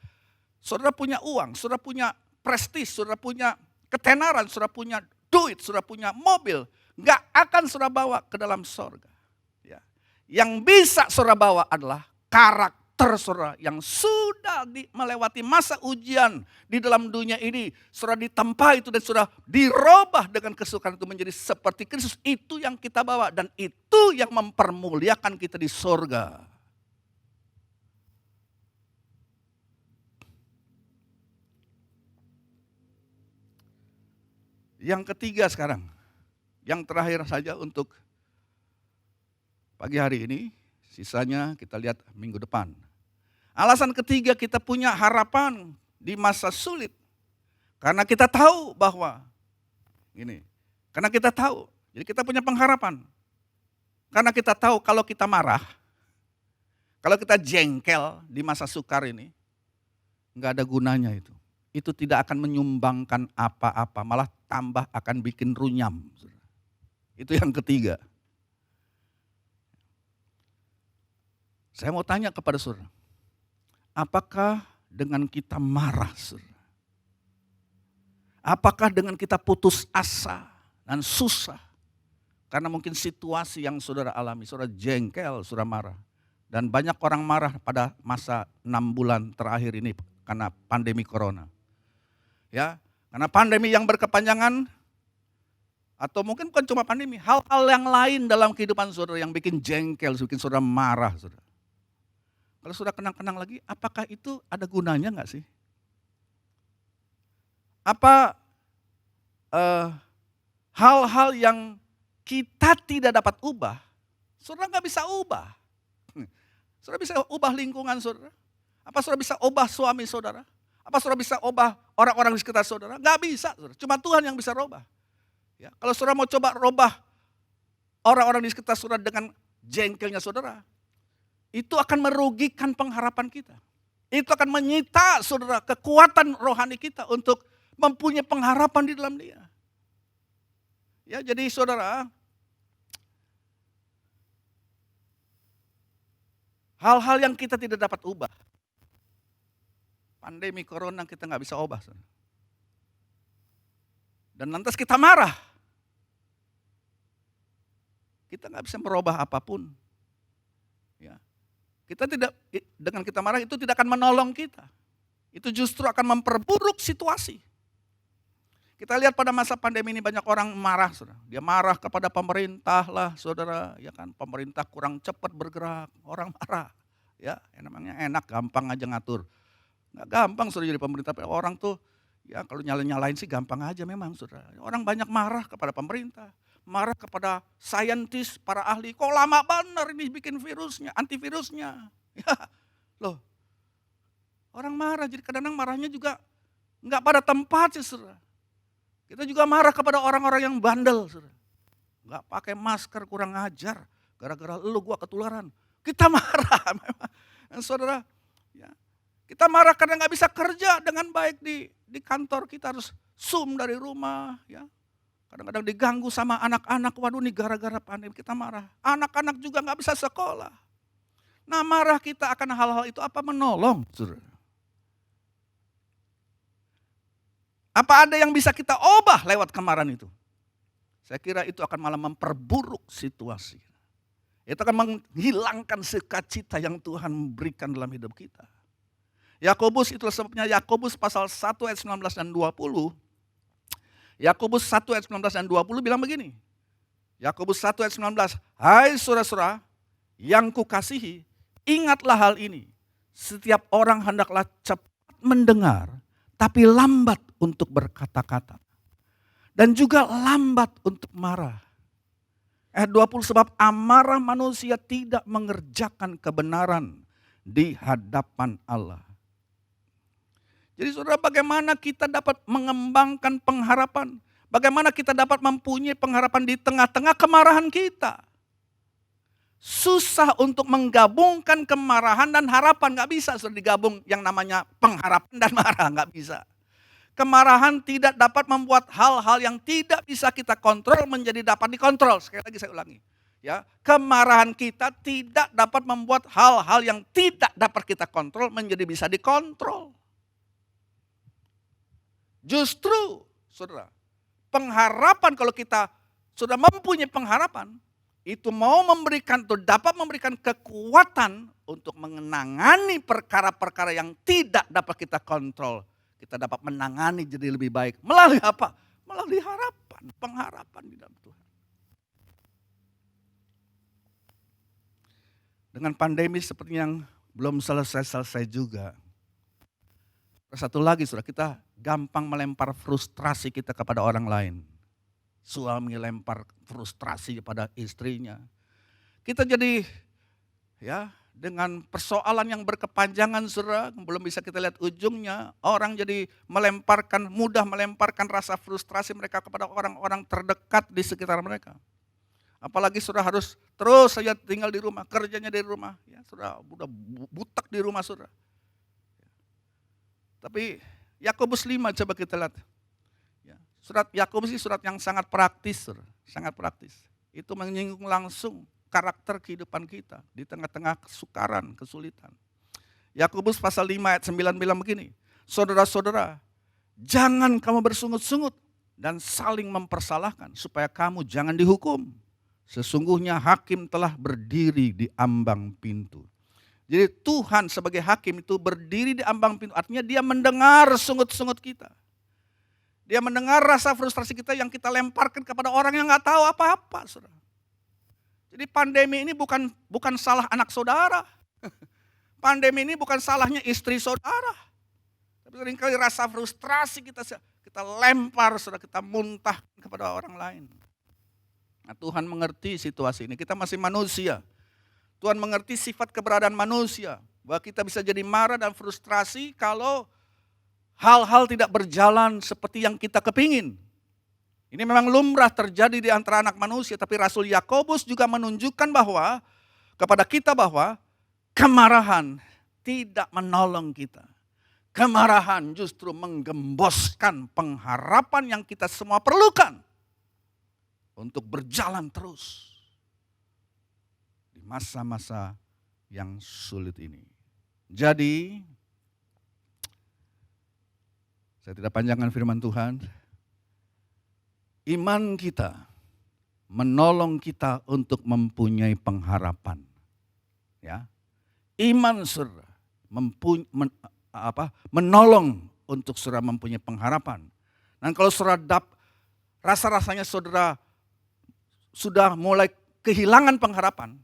saudara punya uang, saudara punya prestis, saudara punya ketenaran, saudara punya duit, saudara punya mobil, gak akan saudara bawa ke dalam sorga. Ya. Yang bisa saudara bawa adalah karakter saudara yang sudah melewati masa ujian di dalam dunia ini. Saudara ditempa itu dan saudara dirubah dengan kesukaan itu menjadi seperti Kristus. Itu yang kita bawa dan itu yang mempermuliakan kita di sorga. Yang ketiga sekarang, yang terakhir saja untuk pagi hari ini, sisanya kita lihat minggu depan. Alasan ketiga kita punya harapan di masa sulit. Karena kita tahu bahwa, Karena kita tahu, jadi kita punya pengharapan. Karena kita tahu kalau kita marah, kalau kita jengkel di masa sukar ini, nggak ada gunanya itu. Itu tidak akan menyumbangkan apa-apa, malah tambah akan bikin runyam. Itu yang ketiga. Saya mau tanya kepada saudara, apakah dengan kita marah, saudara? Apakah dengan kita putus asa dan susah? Karena mungkin situasi yang saudara alami, saudara jengkel, saudara marah. Dan banyak orang marah pada masa 6 bulan terakhir ini karena pandemi corona. Ya, karena pandemi yang berkepanjangan, atau mungkin bukan cuma pandemi, hal-hal yang lain dalam kehidupan saudara yang bikin jengkel, bikin saudara marah, saudara. Kalau sudah kenang-kenang lagi, apakah itu ada gunanya enggak sih? Apa hal-hal yang kita tidak dapat ubah, saudara nggak bisa ubah. Saudara bisa ubah lingkungan saudara? Apa saudara bisa ubah suami saudara? Apa saudara bisa ubah orang-orang di sekitar saudara? Nggak bisa, saudara. Cuma Tuhan yang bisa ubah. Ya, kalau saudara mau coba ubah orang-orang di sekitar saudara dengan jengkelnya saudara, itu akan merugikan pengharapan kita. Itu akan menyita saudara kekuatan rohani kita untuk mempunyai pengharapan di dalam Dia. Ya, jadi saudara, hal-hal yang kita tidak dapat ubah. Pandemi corona kita nggak bisa ubah. Saudara. Dan lantas kita marah. Kita nggak bisa merubah apapun. Ya. Kita tidak, dengan kita marah itu tidak akan menolong kita. Itu justru akan memperburuk situasi. Kita lihat pada masa pandemi ini banyak orang marah, saudara. Dia marah kepada pemerintah lah, saudara. Ya kan, pemerintah kurang cepat bergerak, orang marah. Ya, namanya enak, gampang aja ngatur. Nggak gampang saudara jadi pemerintah. Orang tuh, ya kalau nyalain sih gampang aja memang, saudara. Orang banyak marah kepada pemerintah. Marah kepada saintis, para ahli. Kok lama benar ini bikin virusnya, antivirusnya. Ya, loh. Orang marah, jadi kadang-kadang marahnya juga nggak pada tempat sih, saudara. Kita juga marah kepada orang-orang yang bandel, saudara. Nggak pakai masker, kurang ajar. Gara-gara lu gua ketularan. Kita marah memang. Saudara, ya. Kita marah karena nggak bisa kerja dengan baik di kantor. Kita harus Zoom dari rumah, ya. Kadang-kadang diganggu sama anak-anak, waduh nih gara-gara pandemi kita marah. Anak-anak juga nggak bisa sekolah. Nah marah kita akan hal-hal itu apa menolong? Saudara? Apa ada yang bisa kita ubah lewat kemarahan itu? Saya kira itu akan malah memperburuk situasi. Itu akan menghilangkan sukacita yang Tuhan berikan dalam hidup kita. Yakobus, itulah sebabnya Yakobus pasal 1 ayat 19 dan 20. Yakobus 1 ayat 19 dan 20 bilang begini. Yakobus 1 ayat 19. Hai saudara-saudara yang kukasihi, ingatlah hal ini. Setiap orang hendaklah cepat mendengar, tapi lambat untuk berkata-kata. Dan juga lambat untuk marah. Ayat 20, sebab amarah manusia tidak mengerjakan kebenaran di hadapan Allah. Jadi saudara, bagaimana kita dapat mengembangkan pengharapan? Bagaimana kita dapat mempunyai pengharapan di tengah-tengah kemarahan kita? Susah untuk menggabungkan kemarahan dan harapan. Gak bisa saudara digabung yang namanya pengharapan dan marah, gak bisa. Kemarahan tidak dapat membuat hal-hal yang tidak bisa kita kontrol menjadi dapat dikontrol. Sekali lagi saya ulangi. Ya, kemarahan kita tidak dapat membuat hal-hal yang tidak dapat kita kontrol menjadi bisa dikontrol. Justru, saudara, pengharapan kalau kita sudah mempunyai pengharapan, itu mau memberikan atau dapat memberikan kekuatan untuk menangani perkara-perkara yang tidak dapat kita kontrol. Kita dapat menangani jadi lebih baik. Melalui apa? Melalui harapan, pengharapan di dalam Tuhan. Dengan pandemi seperti yang belum selesai-selesai juga. Satu lagi saudara, kita gampang melempar frustrasi kita kepada orang lain. Suami lempar frustrasi kepada istrinya. Kita jadi ya dengan persoalan yang berkepanjangan, saudara, belum bisa kita lihat ujungnya. Orang jadi mudah melemparkan rasa frustrasi mereka kepada orang-orang terdekat di sekitar mereka. Apalagi saudara harus terus saja tinggal di rumah, kerjanya dari rumah. Ya, saudara udah butak di rumah, saudara. Tapi Yakobus 5 coba kita lihat. Ya, surat Yakobus ini surat yang sangat praktis, saudara. Sangat praktis. Itu menyinggung langsung karakter kehidupan kita di tengah-tengah kesukaran, kesulitan. Yakobus pasal 5 ayat 9 bilang begini, saudara-saudara, jangan kamu bersungut-sungut dan saling mempersalahkan supaya kamu jangan dihukum. Sesungguhnya hakim telah berdiri di ambang pintu. Jadi Tuhan sebagai hakim itu berdiri di ambang pintu, artinya dia mendengar sungut-sungut kita. Dia mendengar rasa frustrasi kita yang kita lemparkan kepada orang yang gak tahu apa-apa, saudara. Jadi pandemi ini bukan salah anak saudara. Pandemi ini bukan salahnya istri saudara. Tapi seringkali rasa frustrasi kita lempar, saudara, kita muntah kepada orang lain. Nah, Tuhan mengerti situasi ini. Kita masih manusia. Tuhan mengerti sifat keberadaan manusia. Bahwa kita bisa jadi marah dan frustrasi kalau hal-hal tidak berjalan seperti yang kita kepingin. Ini memang lumrah terjadi di antara anak manusia, tapi Rasul Yakobus juga menunjukkan kepada kita bahwa kemarahan tidak menolong kita. Kemarahan justru menggemboskan pengharapan yang kita semua perlukan untuk berjalan terus di masa-masa yang sulit ini. Jadi, saya tidak panjangkan firman Tuhan. Iman kita menolong kita untuk mempunyai pengharapan. Ya. Iman saudara menolong untuk saudara mempunyai pengharapan. Dan kalau saudara rasa-rasanya saudara sudah mulai kehilangan pengharapan,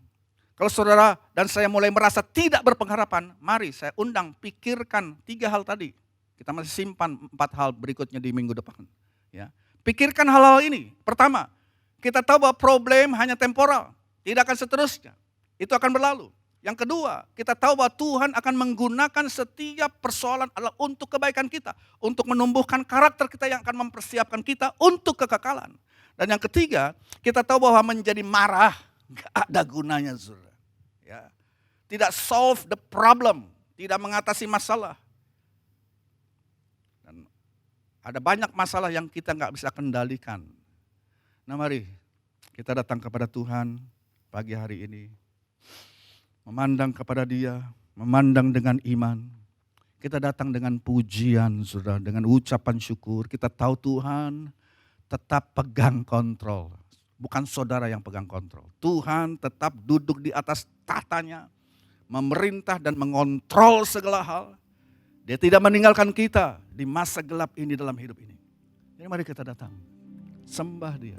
kalau saudara dan saya mulai merasa tidak berpengharapan, mari saya undang pikirkan 3 hal tadi. Kita masih simpan 4 hal berikutnya di minggu depan. Ya. Pikirkan hal-hal ini. Pertama, kita tahu bahwa problem hanya temporal, tidak akan seterusnya. Itu akan berlalu. Yang kedua, kita tahu bahwa Tuhan akan menggunakan setiap persoalan adalah untuk kebaikan kita, untuk menumbuhkan karakter kita yang akan mempersiapkan kita untuk kekekalan. Dan yang ketiga, kita tahu bahwa menjadi marah gak ada gunanya, saudara. Ya. Tidak solve the problem, tidak mengatasi masalah. Ada banyak masalah yang kita nggak bisa kendalikan. Nah mari kita datang kepada Tuhan pagi hari ini. Memandang kepada Dia, memandang dengan iman. Kita datang dengan pujian, saudara, dengan ucapan syukur. Kita tahu Tuhan tetap pegang kontrol. Bukan saudara yang pegang kontrol. Tuhan tetap duduk di atas tatanya, memerintah dan mengontrol segala hal. Dia tidak meninggalkan kita di masa gelap ini dalam hidup ini. Jadi mari kita datang, sembah Dia,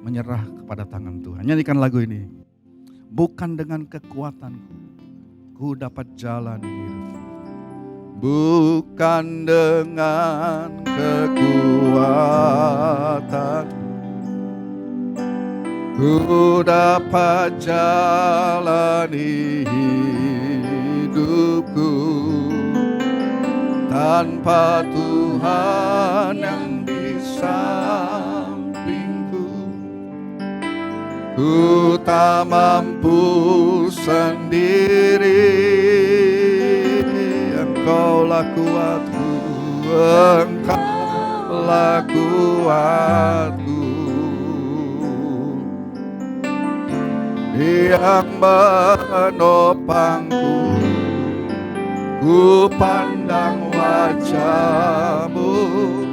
menyerah kepada tangan Tuhan. Nyanyikan lagu ini. Bukan dengan kekuatanku, ku dapat jalani hidup. Bukan dengan kekuatan, ku dapat jalani hidupku. Tanpa Tuhan yang di sampingku, ku tak mampu sendiri. Engkaulah kuatku, Engkaulah kuatku, yang menopangku. Ku pandang wajah-Mu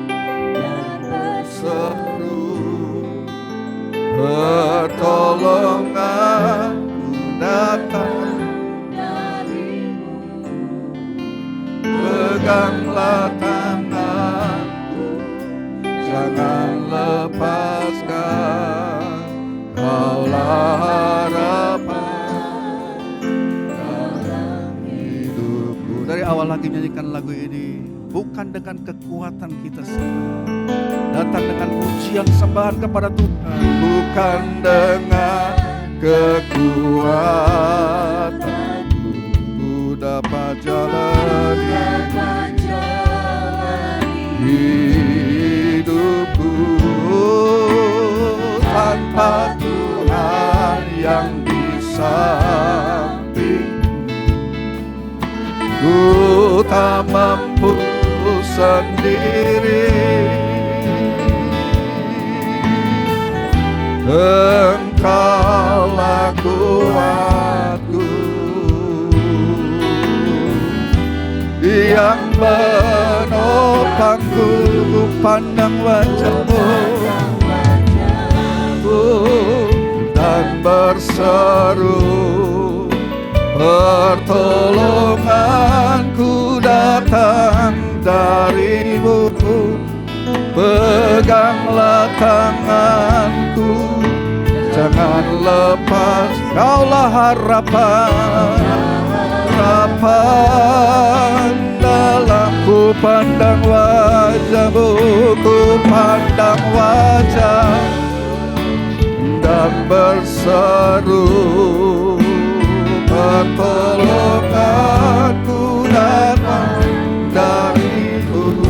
dan berseru, pertolonganku datang dari-Mu. Peganglah tanganku, jangan lepaskan. Kaulah harapan dalam hidupku. Dari awal lagi nyanyikan lagu ini. Bukan dengan kekuatan kita sendiri, datang dengan pujian sembahan kepada Tuhan. Bukan dengan kekuatanku, hidupku tanpa Tuhan yang di samping. Ku tak mampu sendiri, Engkaulah kuatku yang menopangku. Ku pandang wajah-Mu dan berseru, pertolonganku datang dari-Mu. Peganglah tanganku, jangan lepas. Kaulah harapan dalam. Ku pandang wajah-Mu, ku pandang wajah dan berseru, pertolonganku datang dari-Mu.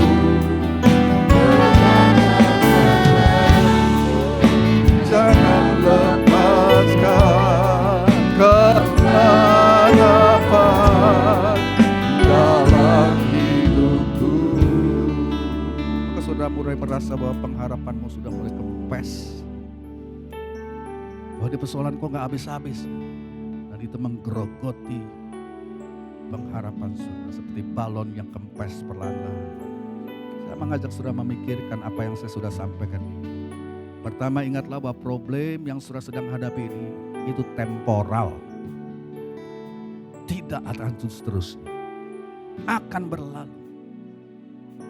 Jangan lepaskan keharapan dalam hidupku. Maka saudara mulai merasa bahwa pengharapanmu sudah mulai kempes, bahwa di persoalan kok gak habis-habis, dan itu menggerogoti pengharapan saudara seperti balon yang kempes perlahan-lahan. Saya mengajak saudara memikirkan apa yang saya sudah sampaikan. Pertama, ingatlah bahwa problem yang saudara sedang hadapi ini itu temporal. Tidak akan seterusnya, akan berlalu.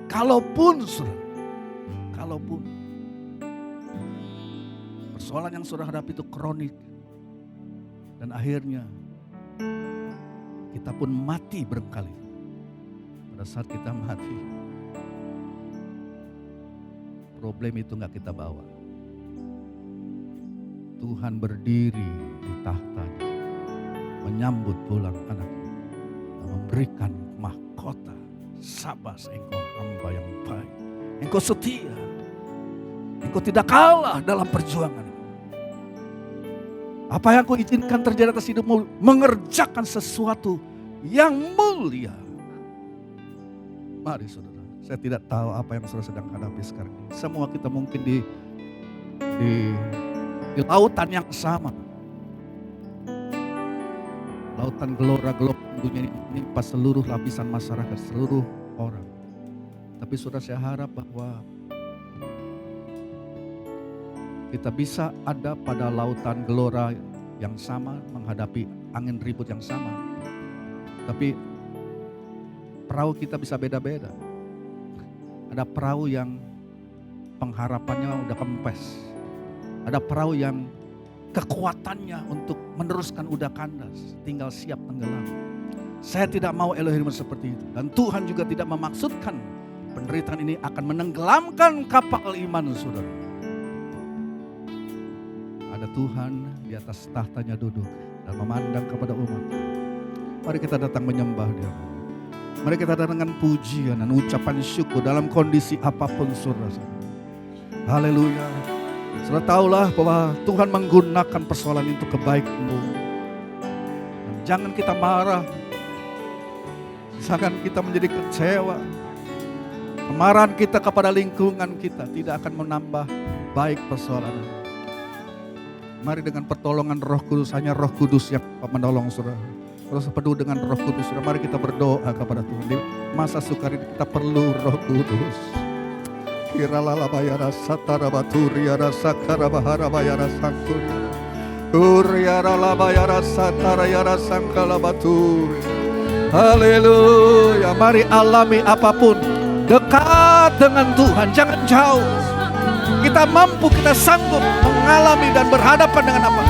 Kalaupun persoalan yang saudara hadapi itu kronik, dan akhirnya kita pun mati berkali. Pada saat kita mati, problem itu gak kita bawa. Tuhan berdiri di tahtanya, menyambut pulang anaknya, dan memberikan mahkota. Sabas engkau hamba yang baik, engkau setia, engkau tidak kalah dalam perjuangan. Apa yang kau izinkan terjadi atas hidupmu, mengerjakan sesuatu yang mulia. Mari saudara, saya tidak tahu apa yang saudara sedang hadapi sekarang. Semua kita mungkin di lautan yang sama. Lautan gelora-gelora dunia ini menimpa seluruh lapisan masyarakat, seluruh orang. Tapi saudara, saya harap bahwa kita bisa ada pada lautan gelora yang sama, menghadapi angin ribut yang sama. Tapi perahu kita bisa beda-beda. Ada perahu yang pengharapannya udah kempes. Ada perahu yang kekuatannya untuk meneruskan udah kandas, tinggal siap tenggelam. Saya tidak mau Elohim seperti itu. Dan Tuhan juga tidak memaksudkan penderitaan ini akan menenggelamkan kapal iman saudara. Ada Tuhan di atas tahtanya duduk dan memandang kepada umat. Mari kita datang menyembah Dia. Mari kita datang dengan pujian dan ucapan syukur dalam kondisi apapun saudara. Haleluya. Saudara tahulah bahwa Tuhan menggunakan persoalan itu kebaikan-Mu. Dan jangan kita marah. Jangan kita menjadi kecewa. Kemarahan kita kepada lingkungan kita tidak akan menambah baik persoalan. Mari dengan pertolongan Roh Kudus, hanya Roh Kudus yang menolong saudara. Terus penuh dengan Roh Kudus. Saudara, mari kita berdoa kepada Tuhan. Di masa sukar ini kita perlu Roh Kudus. Kiralala bayara satara baturiara sakara bahara bayara sangkuriara. Uriara la bayara satara yara sangkala baturi. Haleluya. Mari alami apapun, dekat dengan Tuhan, jangan jauh. Kita mampu, kita sanggup mengalami dan berhadapan dengan apa?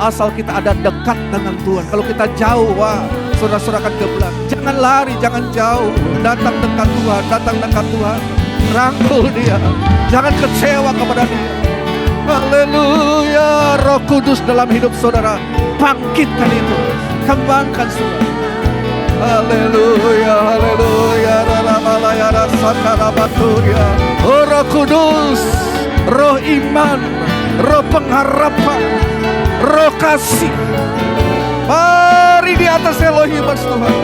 Asal kita ada dekat dengan Tuhan. Kalau kita jauh, wah, saudara-saudara akan geblak. Jangan lari, jangan jauh. Datang dekat Tuhan, datang dekat Tuhan. Rangkul Dia, jangan kecewa kepada Dia. Haleluya. Roh Kudus dalam hidup saudara, bangkitkan itu, kembangkan saudara. Haleluya, haleluya, raramalaya rasakarabaturya. Oh Roh Kudus, Roh iman, Roh pengharapan, Roh kasih. Mari di atas Elohim Tuhan.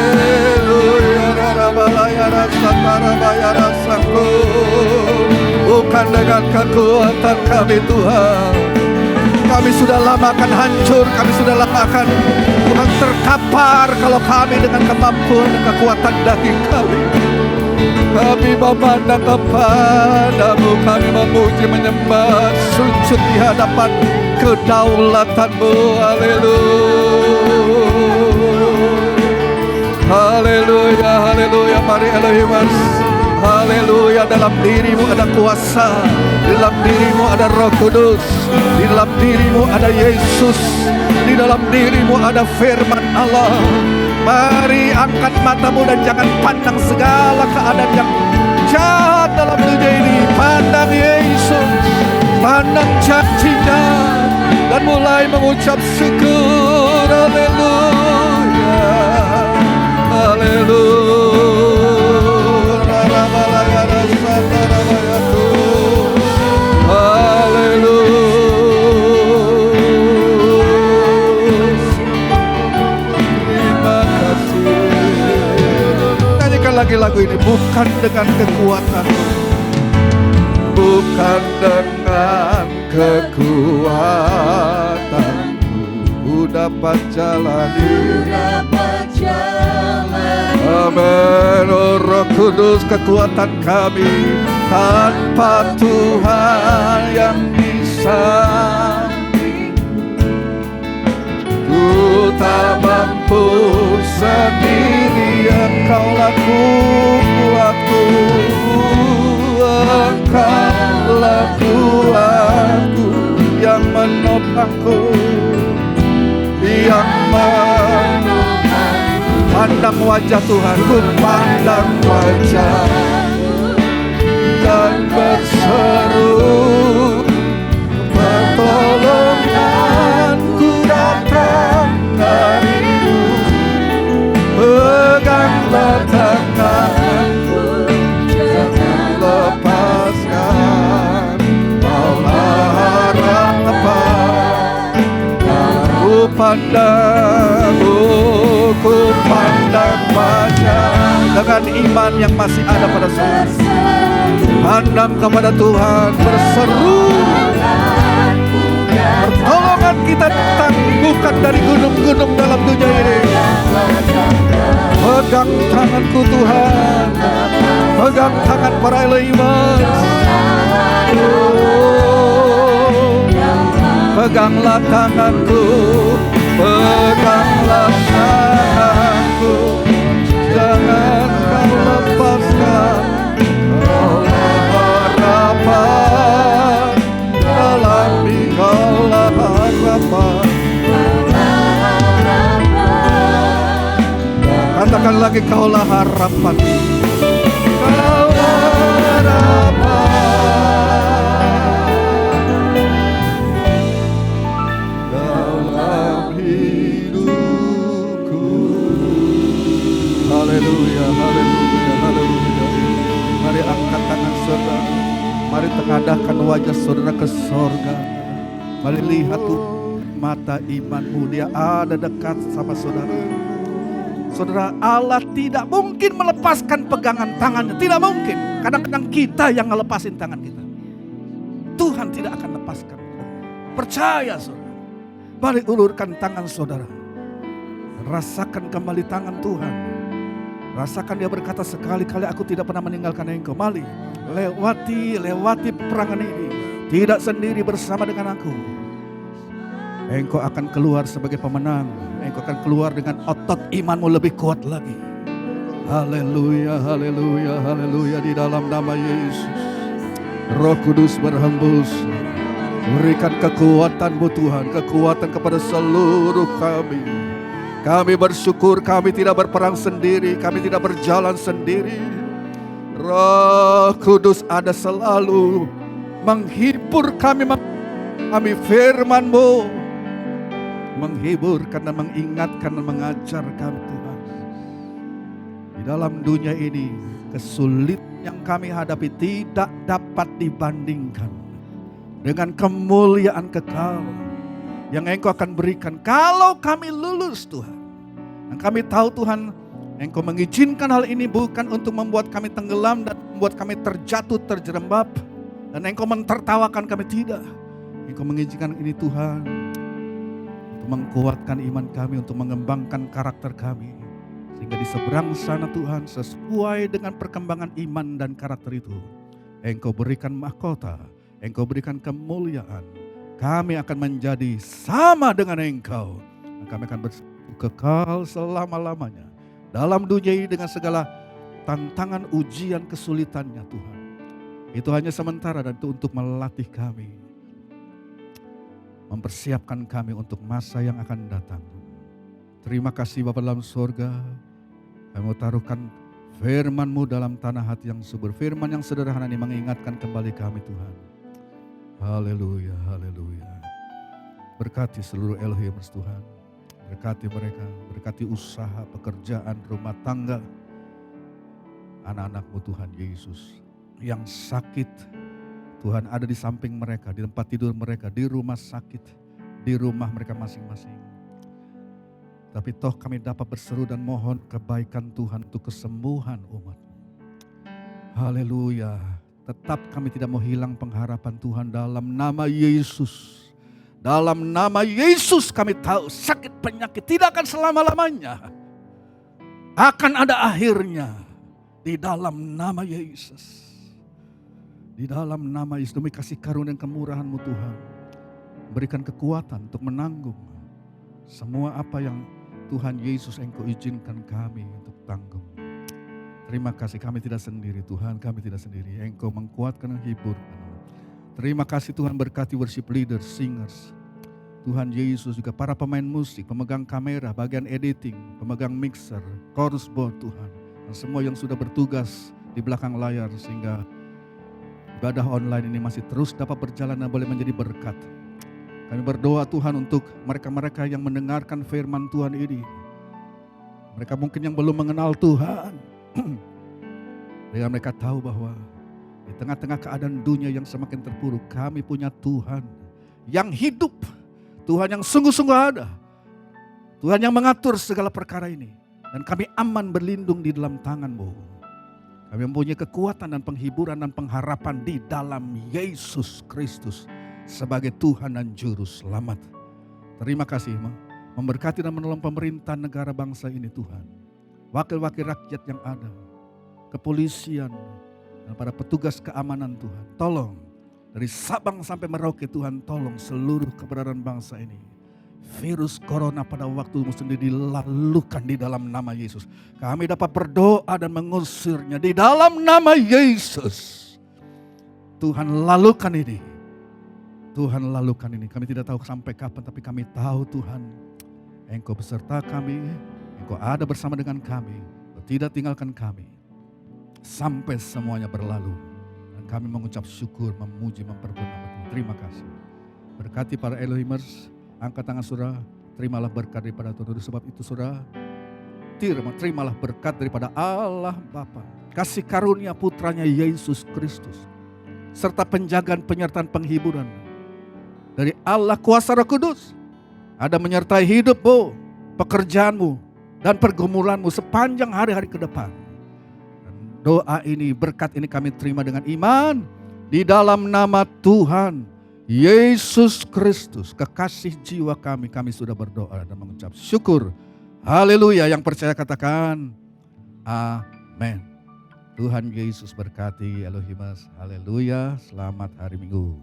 Haleluya, raramalaya rasakarabaya rasaku. Bukan dengan kekuatan kami Tuhan. Kami sudah lama akan hancur, kami sudah lama akan Tuhan terkapar kalau kami dengan kemampuan dan kekuatan daging kami. Kami memandang kepadamu, kami memuji, menyembah, sujud di hadapan kedaulatanmu. Haleluya, haleluya, haleluya. Mari Elohim. Haleluya, dalam dirimu ada kuasa, di dalam dirimu ada Roh Kudus, di dalam dirimu ada Yesus, di dalam dirimu ada firman Allah. Mari angkat matamu dan jangan pandang segala keadaan yang jahat dalam dunia ini. Pandang Yesus, pandang janjinya, dan mulai mengucap syukur. Haleluya, haleluya. Lagi lagu ini, bukan dengan kekuatanmu, bukan dengan kekuatanku, dapat jalani. Amin. Oh Roh Kudus, kekuatan kami tanpa Tuhan yang bisa. Ku tak mampu sendiri, Engkaulah kuatku, Engkaulah kuatku yang menopangku, yang pandang wajah Tuhan, ku pandang wajah dan berseru, pertolonganku datang darimu. Peganglah tanganku, jangan lepaskan, Kaulah harapan. Ku pandang wajah dengan iman yang masih ada pada saya. Pandang kepada Tuhan, berseru, pertolongan kita datang bukan dari gunung-gunung dalam dunia ini. Pegang tanganku Tuhan, pegang tangan para Elohim. Peganglah tanganku, peganglah tanganku, jangan kau lepaskan. Kaulah harapan, dalam Kaulah harapan. Katakan lagi, Kaulah harapan. Kaulah harapan dalam hidupku. Haleluya, haleluya, haleluya. Mari angkat tangan saudara, mari tengadahkan wajah saudara ke sorga. Mari lihat tuh mata imanmu, dia ada dekat sama saudara. Saudara, Allah tidak mungkin melepaskan pegangan tangannya, tidak mungkin. Kadang-kadang kita yang ngelepasin tangan kita. Tuhan tidak akan lepaskan. Percaya saudara. Mari ulurkan tangan saudara. Rasakan kembali tangan Tuhan. Rasakan dia berkata, sekali-kali aku tidak pernah meninggalkan engkau. Mari lewati peperangan ini. Tidak sendiri, bersama dengan aku. Engkau akan keluar sebagai pemenang. Engkau akan keluar dengan otot imanmu lebih kuat lagi. Haleluya, haleluya, haleluya. Di dalam nama Yesus, Roh Kudus berhembus. Berikan kekuatan-Mu Tuhan, kekuatan kepada seluruh kami. Kami bersyukur kami tidak berperang sendiri, kami tidak berjalan sendiri. Roh Kudus ada selalu menghibur kami, firman-Mu menghiburkan dan mengingatkan dan mengajar kami Tuhan. Di dalam dunia ini, kesulitan yang kami hadapi tidak dapat dibandingkan dengan kemuliaan kekal yang Engkau akan berikan kalau kami lulus Tuhan. Dan kami tahu Tuhan, Engkau mengizinkan hal ini bukan untuk membuat kami tenggelam dan membuat kami terjatuh, terjerembab. Dan Engkau mentertawakan kami, tidak. Engkau mengizinkan ini Tuhan untuk menguatkan iman kami, untuk mengembangkan karakter kami. Sehingga di seberang sana Tuhan, sesuai dengan perkembangan iman dan karakter itu, Engkau berikan mahkota, Engkau berikan kemuliaan. Kami akan menjadi sama dengan Engkau. Dan kami akan kekal selama-lamanya dalam dunia ini dengan segala tantangan, ujian, kesulitannya Tuhan. Itu hanya sementara dan itu untuk melatih kami, mempersiapkan kami untuk masa yang akan datang. Terima kasih Bapa dalam surga. Kami mau taruhkan firman-Mu dalam tanah hati yang subur. Firman yang sederhana ini mengingatkan kembali kami Tuhan. Haleluya, haleluya. Berkati seluruh Elohimers Tuhan. Berkati mereka, berkati usaha, pekerjaan, rumah tangga. Anak-anak-Mu Tuhan Yesus. Yang sakit, Tuhan ada di samping mereka, di tempat tidur mereka, di rumah sakit, di rumah mereka masing-masing. Tapi toh kami dapat berseru dan mohon kebaikan Tuhan untuk kesembuhan umat-Mu. Haleluya. Tetap kami tidak mau hilang pengharapan Tuhan dalam nama Yesus. Dalam nama Yesus kami tahu sakit penyakit tidak akan selama-lamanya. Akan ada akhirnya di dalam nama Yesus. Di dalam nama Yesus, demi kasih karunia dan kemurahan-Mu Tuhan. Berikan kekuatan untuk menanggung semua apa yang Tuhan Yesus Engkau izinkan kami untuk tanggung. Terima kasih, kami tidak sendiri Tuhan, kami tidak sendiri. Engkau mengkuatkan dan hiburkan. Terima kasih Tuhan, berkati worship leaders, singers. Tuhan Yesus juga para pemain musik, pemegang kamera, bagian editing, pemegang mixer, chorus board Tuhan. Dan semua yang sudah bertugas di belakang layar sehingga ibadah online ini masih terus dapat berjalan dan boleh menjadi berkat. Kami berdoa Tuhan untuk mereka-mereka yang mendengarkan firman Tuhan ini. Mereka mungkin yang belum mengenal Tuhan. Dan mereka tahu bahwa di tengah-tengah keadaan dunia yang semakin terpuruk, kami punya Tuhan yang hidup. Tuhan yang sungguh-sungguh ada. Tuhan yang mengatur segala perkara ini. Dan kami aman berlindung di dalam tangan-Mu. Kami mempunyai kekuatan dan penghiburan dan pengharapan di dalam Yesus Kristus sebagai Tuhan dan Juru Selamat. Terima kasih memberkati dan menolong pemerintahan negara bangsa ini Tuhan. Wakil-wakil rakyat yang ada, kepolisian, dan para petugas keamanan Tuhan. Tolong dari Sabang sampai Merauke Tuhan, tolong seluruh keberadaan bangsa ini. Virus corona pada waktu sendiri dilalukan di dalam nama Yesus. Kami dapat berdoa dan mengusirnya di dalam nama Yesus. Tuhan lalukan ini. Tuhan lalukan ini. Kami tidak tahu sampai kapan, tapi kami tahu Tuhan, Engkau beserta kami, Engkau ada bersama dengan kami, Engkau tidak tinggalkan kami sampai semuanya berlalu. Dan kami mengucap syukur, memuji, mempergunakan. Terima kasih. Berkati para Elohimers. Angkat tangan saudara, terimalah berkat daripada Tuhan. Sebab itu saudara, terimalah berkat daripada Allah Bapa, kasih karunia putranya Yesus Kristus, serta penjagaan, penyertaan, penghiburan dari Allah kuasa Roh Kudus. Ada menyertai hidupmu, pekerjaanmu, dan pergumulanmu sepanjang hari-hari ke depan. Dan doa ini, berkat ini kami terima dengan iman di dalam nama Tuhan Yesus Kristus, kekasih jiwa kami sudah berdoa dan mengucap syukur. Haleluya, yang percaya katakan amin. Tuhan Yesus berkati Elohimers. Haleluya, selamat hari Minggu.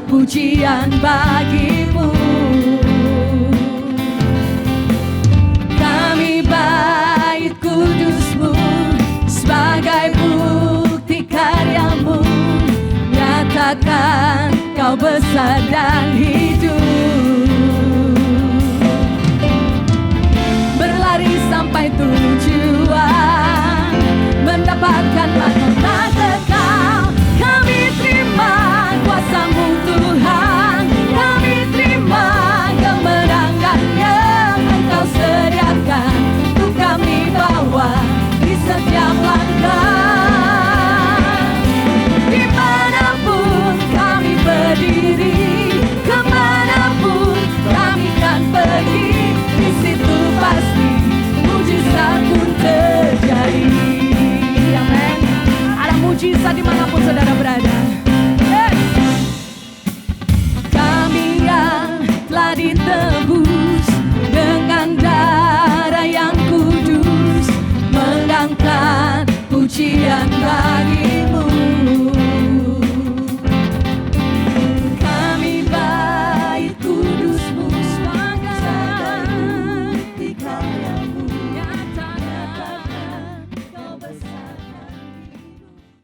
Pujian bagimu, dan